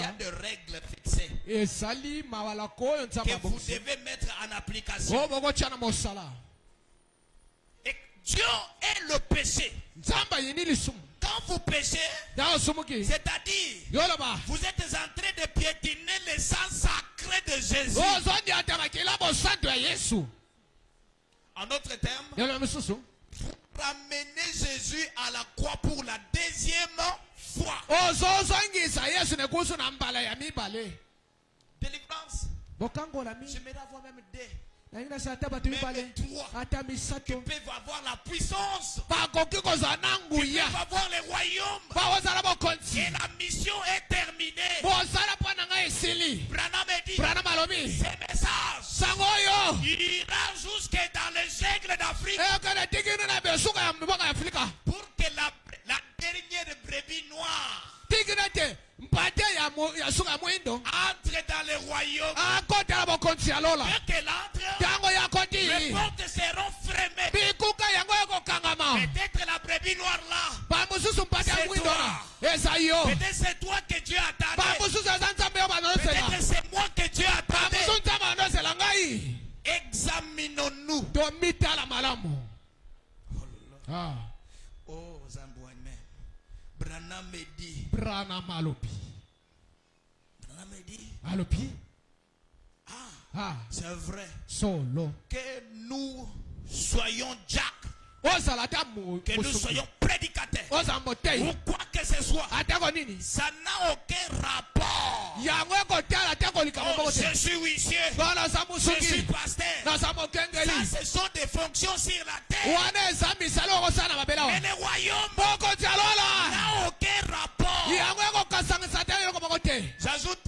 a des règles fixées que vous devez mettre en application. Et Dieu est le péché. Quand vous péchez, c'est-à-dire vous êtes en train de piétiner le sang sacré de Jésus. En d'autres termes, ramener Jésus à la croix pour la deuxième fois. Délivrance. J'aimerais avoir même deux. Même trois qui peuvent avoir la puissance, qui peuvent avoir les royaumes, et la mission est terminée. Branham dit, ces messages ira jusque dans les aigles d'Afrique pour que la dernière brebis noire entre dans le royaume. Et qu'elle entre, les portes seront fermées. Peut-être la brebis noire là, c'est toi. Peut-être c'est toi que Dieu attendait. Peut-être c'est moi que Dieu attendait. Examinons-nous. Oh, Zambouane. Branham me dit. Branham me dit. C'est vrai. Que nous soyons Jack. Que nous soyons prédicateurs. Ou quoi que ce soit. Ça n'a aucun rapport. Oh, je suis huissier. Je suis pasteur. Ça, ce sont des fonctions sur la terre. Mais le royaume n'a aucun rapport. J'ajoute,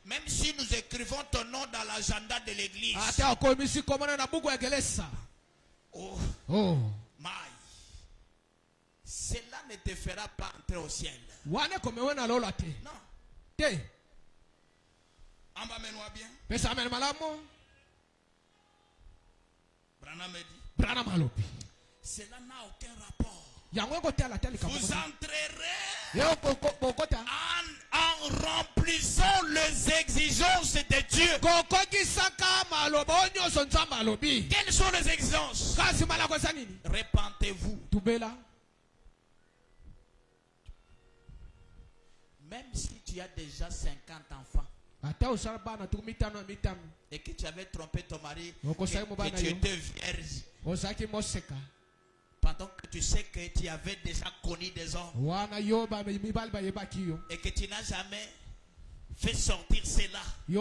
même si nous écrivons ton nom dans l'agenda de l'église. Oh, my. Cela ne te fera pas entrer au ciel. Non. Emmène-moi bien. Branham me dit. Cela n'a aucun rapport. Vous entrerez en remplissant les exigences de Dieu. Quelles sont les exigences? Répentez-vous. Même si tu as déjà 50 enfants et que tu avais trompé ton mari, que tu étais vierge, pendant que tu sais que tu avais déjà connu des hommes et que tu n'as jamais fait sortir cela. Il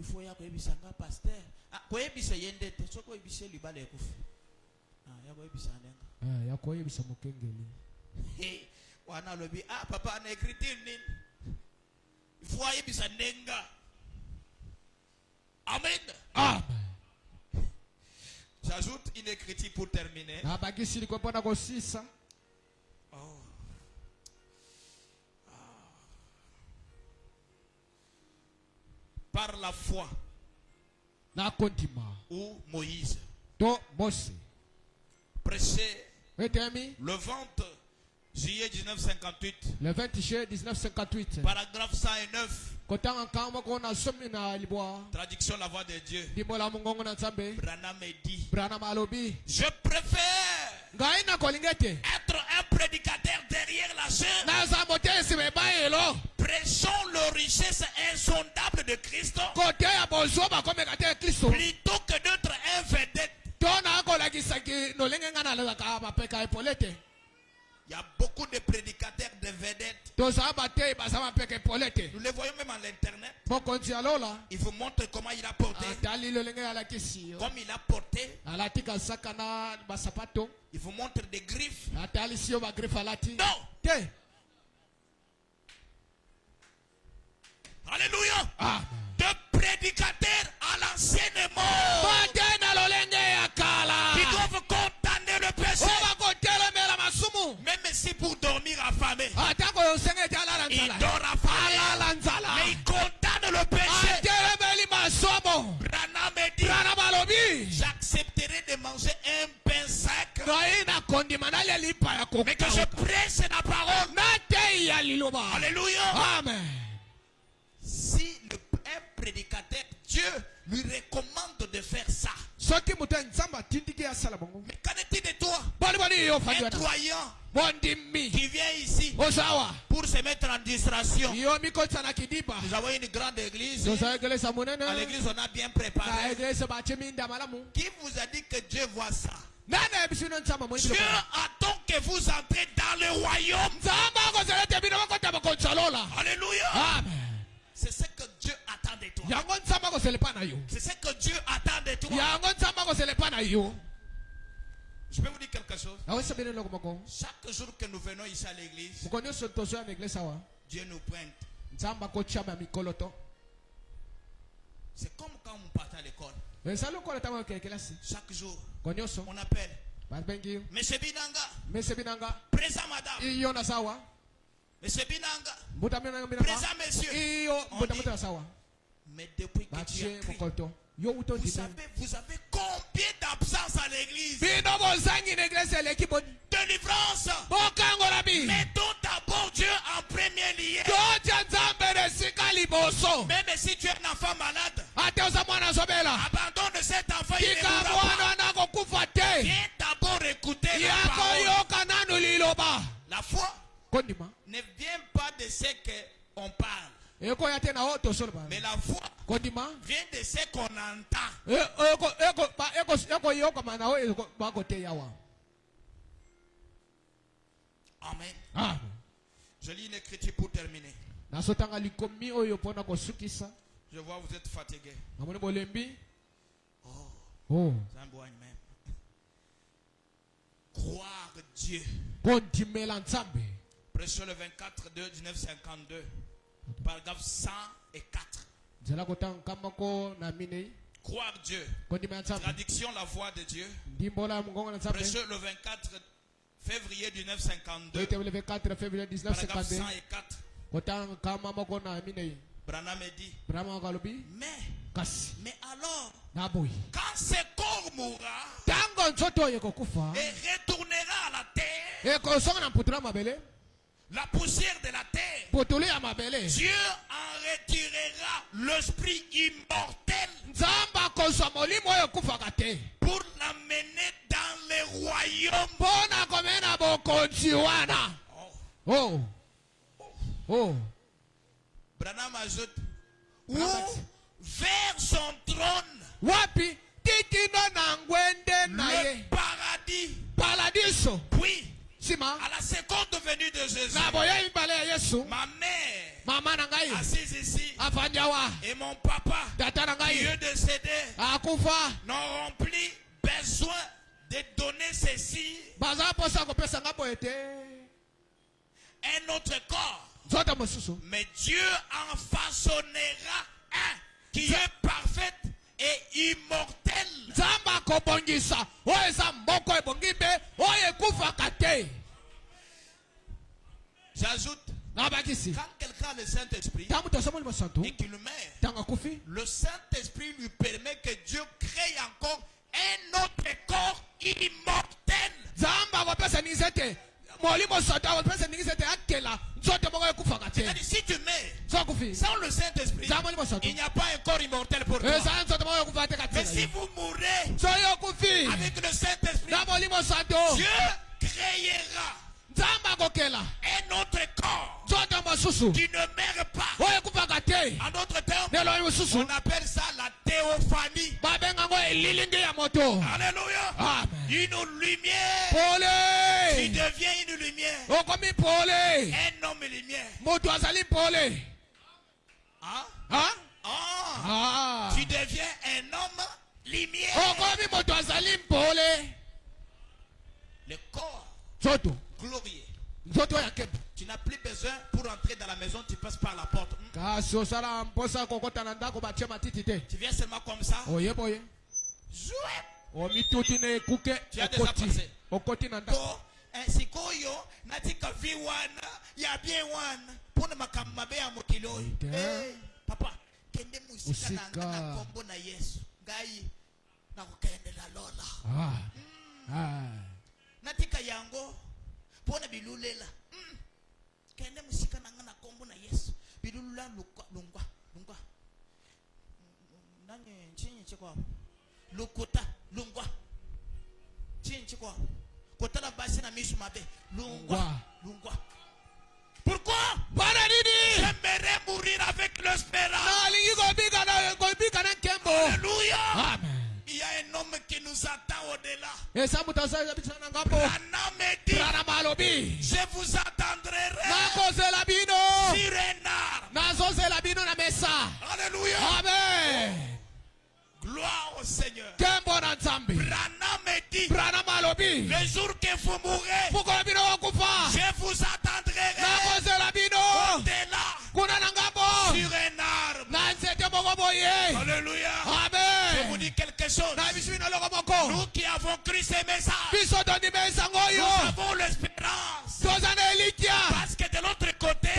faut y avoir un pasteur. Papa, il faut Amen. Amen. J'ajoute une écriture pour terminer. Par la foi où Moïse prêchait le 20 juillet 1958, le 20 juillet 1958, paragraphe 109, traduction la voix de Dieu. Branham dit, je préfère être un prédicateur derrière la scène, prêchant la richesse insondable de Christ, plutôt que d'être un vedette. Il y a beaucoup de prédicateurs de vedettes. Nous les voyons même à l'internet. Il vous montre comment il a porté. Comme il a porté. Il vous montre des griffes. Non. Alléluia. De prédicateurs à l'ancienne mort. Qui doivent condamner le péché. Même si pour dormir affamé, il dort affamé, mais il condamne le péché. Branham dit, j'accepterai de manger un pain sec, mais que je prêche la parole. Alléluia. Amen. Si un prédicateur, Dieu lui recommande de faire ça. Mais qu'en est-il de toi? Un croyant qui vient ici pour se mettre en distraction. Nous avons une grande église. À l'église, on a bien préparé. Qui vous a dit que Dieu voit ça? Dieu attend que vous entrez dans le royaume. Alléluia. C'est ce que Dieu attend de toi. C'est ce que Dieu attend de toi. Je peux vous dire quelque chose. Chaque jour que nous venons ici à l'église, Dieu nous pointe. C'est comme quand on partait à l'école. Chaque jour, on appelle Monsieur Binanga, présent madame. Monsieur Binanga, présent monsieur. On dit, mais depuis que tu as pris, vous avez combien d'absence à l'église? Délivrance. Mettons d'abord Dieu en premier lieu. Même si tu es un enfant malade, abandonne cet enfant. Viens d'abord écouter la parole. La foi ne vient pas de ce qu'on parle. Mais la foi vient de ce qu'on entend. Amen. Je lis une écriture pour terminer. Je vois vous êtes fatigué. Oh. C'est un bois même. Croire Dieu. Prêchons le 24 2 1952. Paragraphe 104. Croire Dieu. Traduction la voix de Dieu. Prêchons le 24 février 1952. Paragraphe 104. Branham dit. Mais alors, quand ce corps mourra et retournera à la terre, la poussière de la terre, Dieu en retirera l'esprit immortel pour l'amener dans le royaume. Branham ajoute, ou vers son trône, le paradis. Puis, à la seconde venue de Jésus, ma mère assise ici et mon papa qui est décédé n'auront plus besoin de donner ceci, un autre corps. Mais Dieu en façonnera un qui est parfait et immortel. J'ajoute, quand quelqu'un a le Saint-Esprit et qu'il meurt, le Saint-Esprit lui permet que Dieu crée encore un autre corps immortel. Si tu mets sans le Saint-Esprit, il n'y a pas un corps immortel pour toi. Mais si vous mourrez avec le Saint-Esprit, Dieu créera un autre corps qui ne meurt pas. En d'autres termes, on appelle ça la théophanie. Alléluia. Une lumière qui devient une lumière. Un homme lumière. Tu deviens un homme lumière. Le corps glorieux. Tu n'as plus besoin pour entrer dans la maison, tu passes par la porte. Tu viens seulement comme ça. Tu as déjà passé. Sikoyo natika viwana ya bien wana pona makamabe ya mokilo. Papa kende musika na kombo na Yesu gai na kukende la lola. Natika yango pona bilulela. Kende musika na kombo na Yesu bilula lungwa. Nanye chinyi chikwa lukuta lungwa chinyi chikwa kotala basi na misu mabe lungwa. Pourquoi? J'aimerais mourir avec l'espérance. Alléluia. Amen. Il y a un homme qui nous attend au-delà. Branham Je vous attendrai sur un arbre. Alléluia. Amen. Gloire au Seigneur. Branham dit, le jour que vous mourrez, je vous attendrai au-delà sur un arbre. Alléluia. Amen. Je vous dis quelque chose. Nous qui avons cru ces messages, nous avons l'espérance. Parce que de l'autre côté,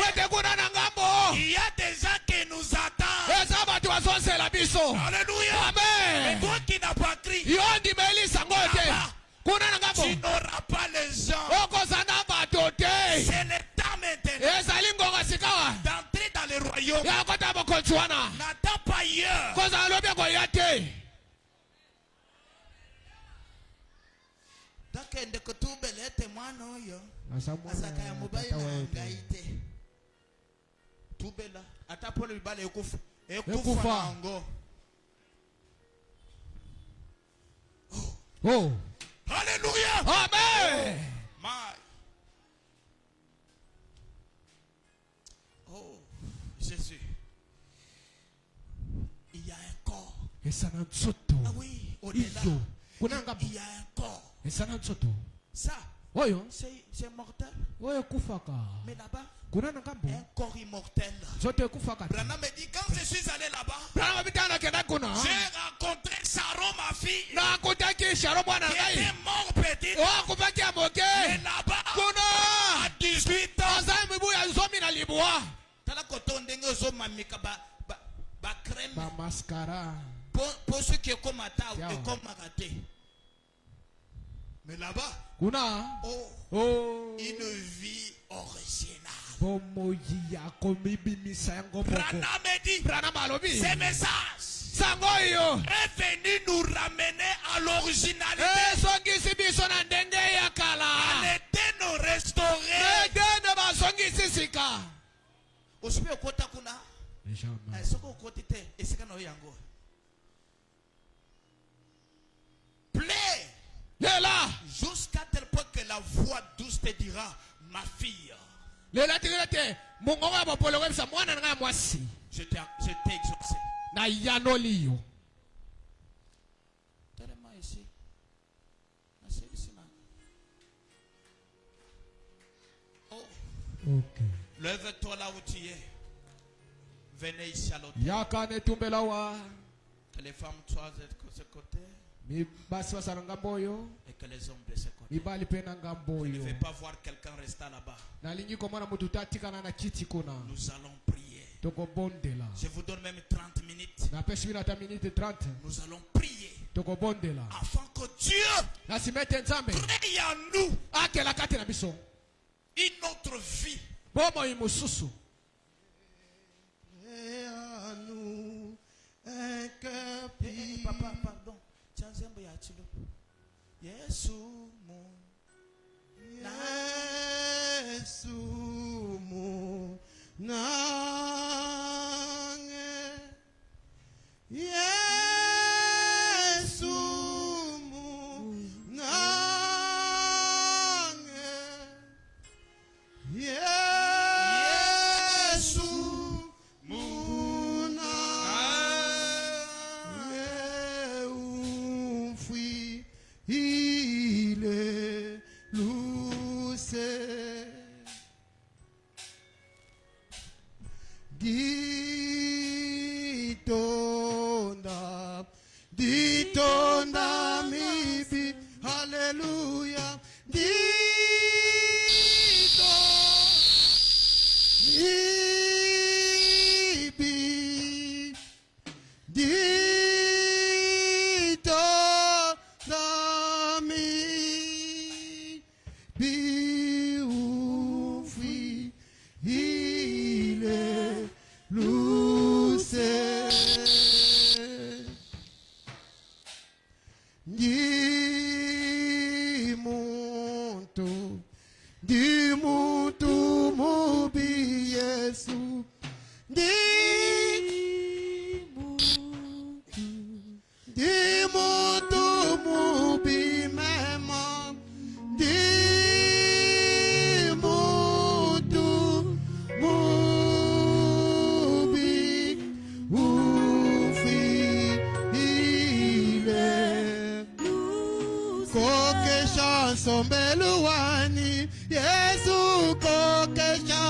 il y a des gens qui nous attendent. Alléluia. Amen. Mais toi qui n'as pas crié, tu n'auras pas les gens. C'est le temps maintenant d'entrer dans le royaume. N'attends pas ailleurs. Takende kutubelete mwana oyo asaka ya mobali na ngaite tubela atapole bibale ekufa nango. Oh. Alléluia. Amen. Oh, Jésus. Il y a un corps. Ah oui, au-delà. Il y a un corps. Ça, c'est mortel. Mais là-bas, un corps immortel. Branham me dit, quand je suis allé là-bas, j'ai rencontré Sharon, ma fille, qui était mort petite. Mais là-bas, à 18 ans, pour ceux qui sont comme mais là-bas, une vie originale. Branham dit, ces messages est venu nous ramener à l'originalité. À l'été nous restaurer. Plaît. Jusqu'à tel point que la voix douce te dira, ma fille. Je t'ai exaucé. Tellement ici. Oh. Okay. Lève-toi là où tu es. Venez ici à l'autel. Que les femmes soient de ce côté. Et que les hommes de ce côté. Je ne vais pas voir quelqu'un rester là-bas. Nous allons prier. Je vous donne même 30 minutes. Nous allons prier. Afin que Dieu crée en nous une autre vie. Papa, pardon. Yesu mu nange Yesu mu nange Yesu mu nange umfui ile luce ditonda mibi hallelujah dito mibi ditonda mibi ufi ile luce di muntu mubi Yesu Dimutu mubi mema. Dimutu mubi ufile. Kokesha sombeluani. Yesu kokesha.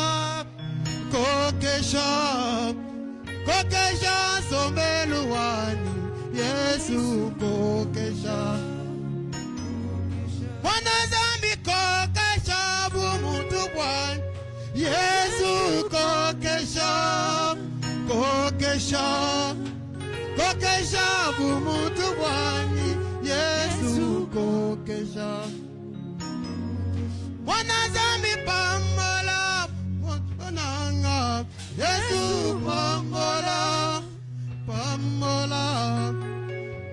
Kokesha. Kokesha sombeluani. Yesu kokesha. Mwana zambi kokesha bumutu bwani. Yesu kokesha. Kokesha. Kokesha bumutu bwani. Yesu kokesha. Mwana zambi pamola. Onanga. Yesu pamola. Pamola.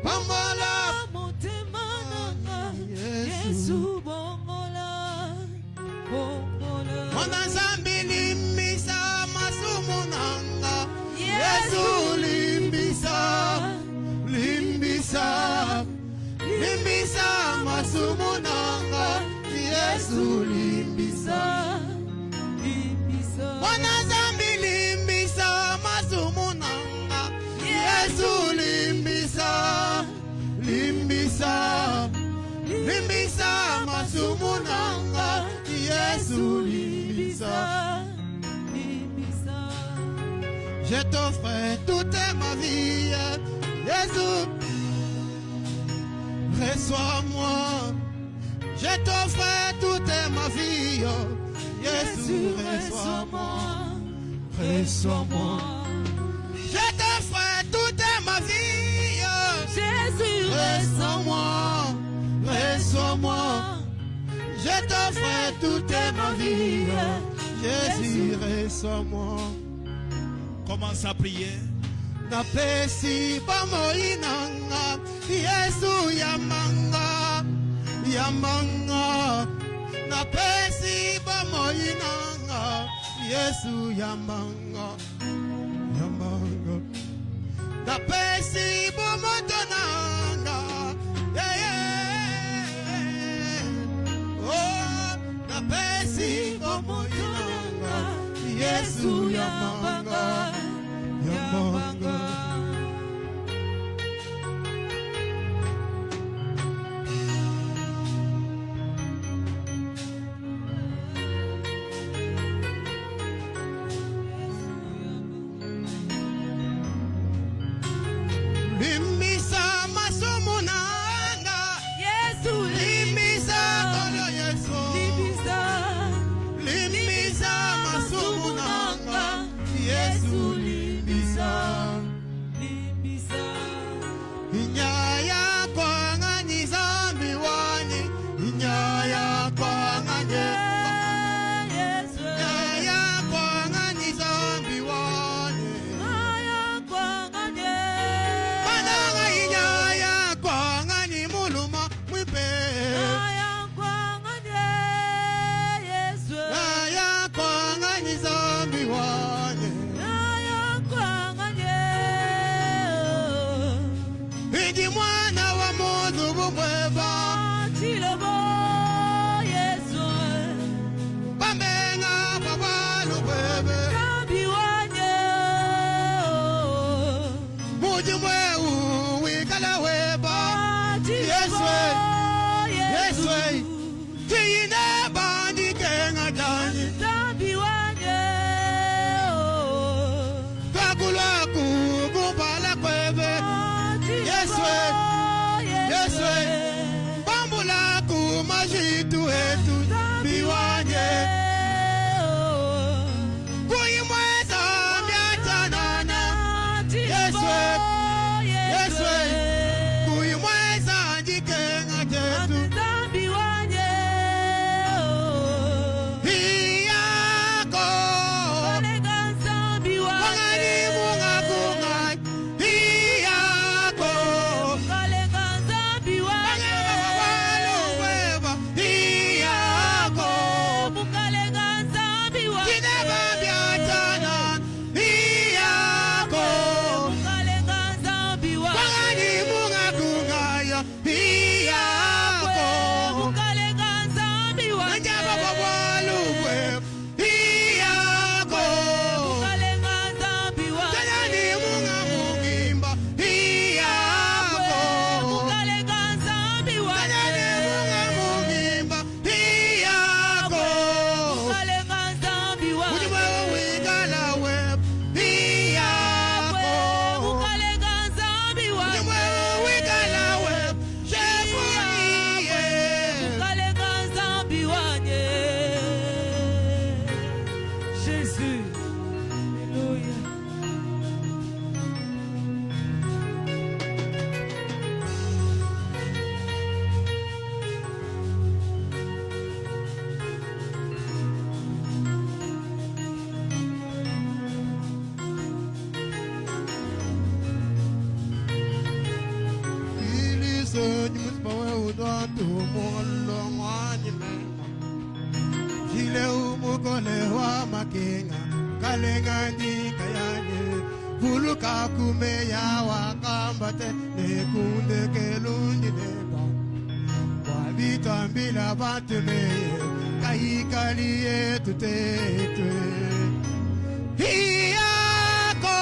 Pamola. Yesu bongola. Bongola. Mwana zambi limbisa masumunanga. Yesu limbisa. Limbisa. Limbisa masumunanga. Yesu limbisa. Limbisa. Mwana zambi limbisa masumunanga. Yesu limbisa. Limbisa. Limbisa masumunanga. Yesu limbisa. Limbisa. Je t'offre toute ma vie. Jésus, reçois-moi. Je t'offre toute ma vie. Jésus, reçois-moi. Reçois-moi. Je t'offre toute ma vie. Jésus, Reçois-moi. Reçois-moi. Je t'offre toute ma vie. Jésus, reçois-moi. Commence à prier. Napesi pamoinanga. Yesu yamanga. Yamanga. Napesi pamoinanga. Yesu yamanga. Yamanga. Napesi pamotonanga. Yeah, yeah. Oh, napesi pamoinanga. Yesu yamanga. Yamanga. Limbisa masumunanga. Yesu Limbisa kolo Yesu. limbisa. Limbisa masumunanga. Yesu limbisa. Limbisa. Inyaya kwangani zambi wani. Inyaya kwangani. Yesu. Inyaya kwangani zambi wani. Aya kwanganye. Mananga inyaya kwangani muluma mwipe. Aya kwanganye. Yesu. Inyaya kwangani zambi wani. Aya kwanganye. Idi mwana wa mundu bubweba. Chilobo. Yesu. Bamenga babalu bwebe. Kambi wanye. Muji mweu wikala weba. Yesu. Yesu. Tiyine bandi kenga tani. Kambi wanye. Kakula kukumpala kwebe. Yesu. Yesu. Bambula kumajitu etu. Biwanye. Kuyimweza myatanana. Yesu. Yesu. Kuyimweza njikenga tetu. Kambi wanye. so nyumus bawe udo to molo mwani me. Jile umukole wa makenga kalenga di kayane. Vulu kakume ya wakambate ne kunde kelunji deba. Wabita mbila batume kaikaliye tutetwe. Hiyako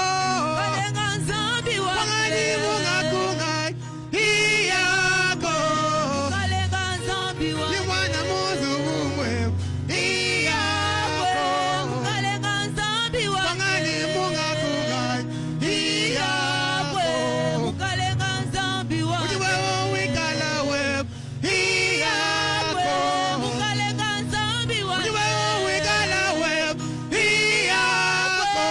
Kalenga nzambi wangani wange. munga kungai. Hiyako Kalenga nzambi ni wange. mwana muzu umwe. Hiyako Kalenga nzambi wange. wangani munga kungai. Hiyako Kalenga nzambi wange. ujiwe uwikala we. Hiyako Kalenga nzambi wange. ujiwe uwikala we. Hiyako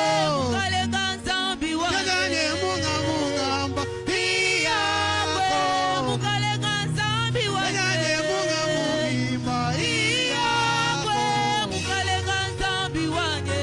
Kalenga nzambi wange. Jagane munga mungamba. Hiyako Kalenga nzambi wange. Jagane munga mungimba. Hiyako Kalenga nzambi wange.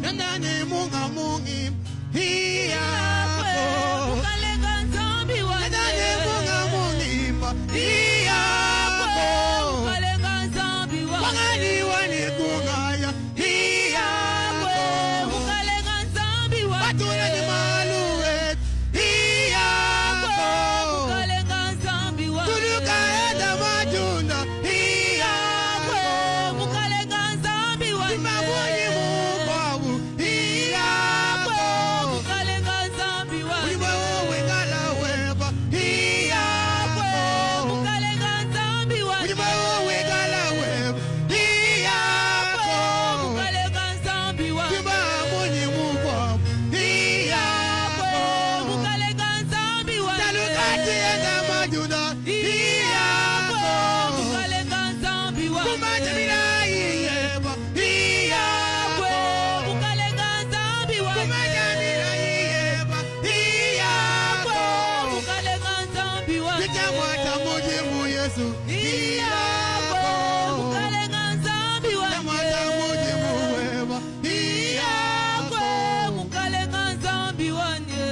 Jagane munga mungi. Hiyako Kalenga nzambi wange. Jagane munga mungimba. Hiyako Kalenga nzambi wange. wangani wani kungaya. Hiyako Kalenga nzambi wange. batuna ni maluwe. Hiyako Kalenga nzambi wange. tuluka enda majunda. Hiyako Kalenga nzambi wange. imabuni mubawu. Hiyako Kalenga nzambi wange. uliwe uwikala weba. Hiyako Kalenga nzambi wange. uliwe uwikala weba. Hiyako Kalenga nzambi wange. imabuni mubawu. Hiyako Kalenga nzambi wange. talukati enda majunda. Hiyako Kalenga nzambi wange. kumbaja milayi yeba. Hiyako Kalenga nzambi wange. kumbaja milayi yeba. Hiyako Kalenga nzambi wange. nitamwata mujibu Yesu. Hiyako Kalenga nzambi nitamwata wange. mujibu weba. Hiyako Kalenga nzambi wange.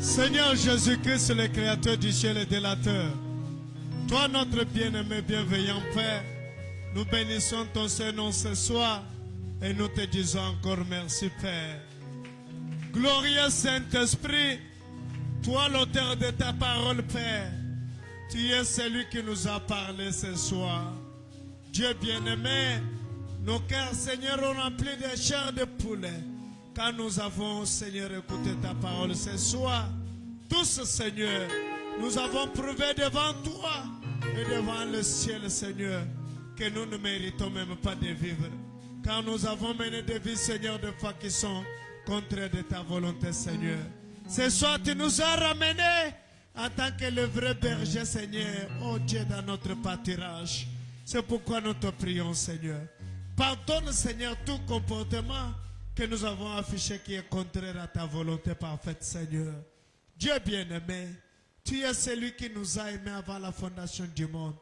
Seigneur Jésus-Christ, le Créateur du ciel et de la terre, toi notre bien-aimé, bienveillant Père, nous bénissons ton Saint-Nom ce soir et nous te disons encore merci Père. Glorieux Saint-Esprit, toi l'auteur de ta parole Père, tu es celui qui nous a parlé ce soir. Dieu bien-aimé, nos cœurs Seigneur ont rempli de chair de poulet. Quand nous avons, Seigneur, écouté ta parole ce soir, tous, Seigneur, nous avons prouvé devant toi et devant le ciel, Seigneur, que nous ne méritons même pas de vivre. Car nous avons mené des vies, Seigneur, de foi qui sont contraires de ta volonté, Seigneur. Ce soir, tu nous as ramenés en tant que le vrai berger, Seigneur, oh Dieu, dans notre pâturage. C'est pourquoi nous te prions, Seigneur. Pardonne, Seigneur, tout comportement que nous avons affiché qui est contraire à ta volonté parfaite, Seigneur. Dieu bien-aimé, tu es celui qui nous a aimés avant la fondation du monde.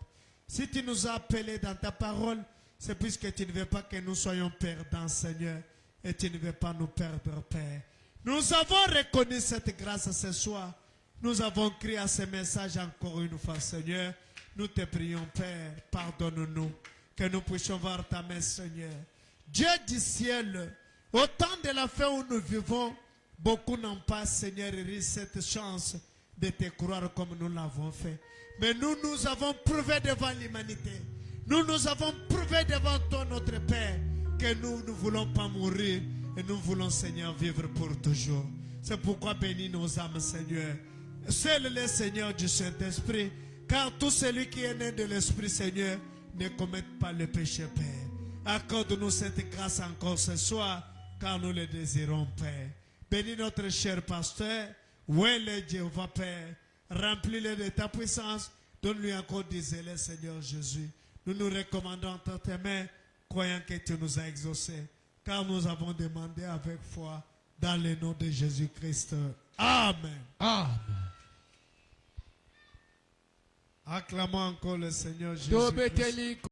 Si tu nous as appelés dans ta parole, c'est puisque tu ne veux pas que nous soyons perdants, Seigneur, et tu ne veux pas nous perdre, Père. Nous avons reconnu cette grâce ce soir. Nous avons crié à ce message encore une fois, Seigneur. Nous te prions, Père, pardonne-nous, que nous puissions voir ta main, Seigneur. Dieu du ciel, au temps de la fin où nous vivons, beaucoup n'ont pas, Seigneur, eu cette chance de te croire comme nous l'avons fait. Mais nous, nous avons prouvé devant l'humanité. Nous avons prouvé devant toi, notre Père, que nous ne voulons pas mourir et nous voulons, Seigneur, vivre pour toujours. C'est pourquoi bénis nos âmes, Seigneur. Seul le Seigneur du Saint-Esprit, car tout celui qui est né de l'Esprit, Seigneur, ne commette pas le péché, Père. Accorde-nous cette grâce encore ce soir, car nous le désirons, Père. Bénis notre cher pasteur. Où est le Jéhovah, Père? Remplis-le de ta puissance. Donne-lui encore des zèles, Seigneur Jésus. Nous nous recommandons entre tes mains, croyant que tu nous as exaucés. Car nous avons demandé avec foi, dans le nom de Jésus-Christ. Amen. Amen. Acclamons encore le Seigneur Jésus-Christ.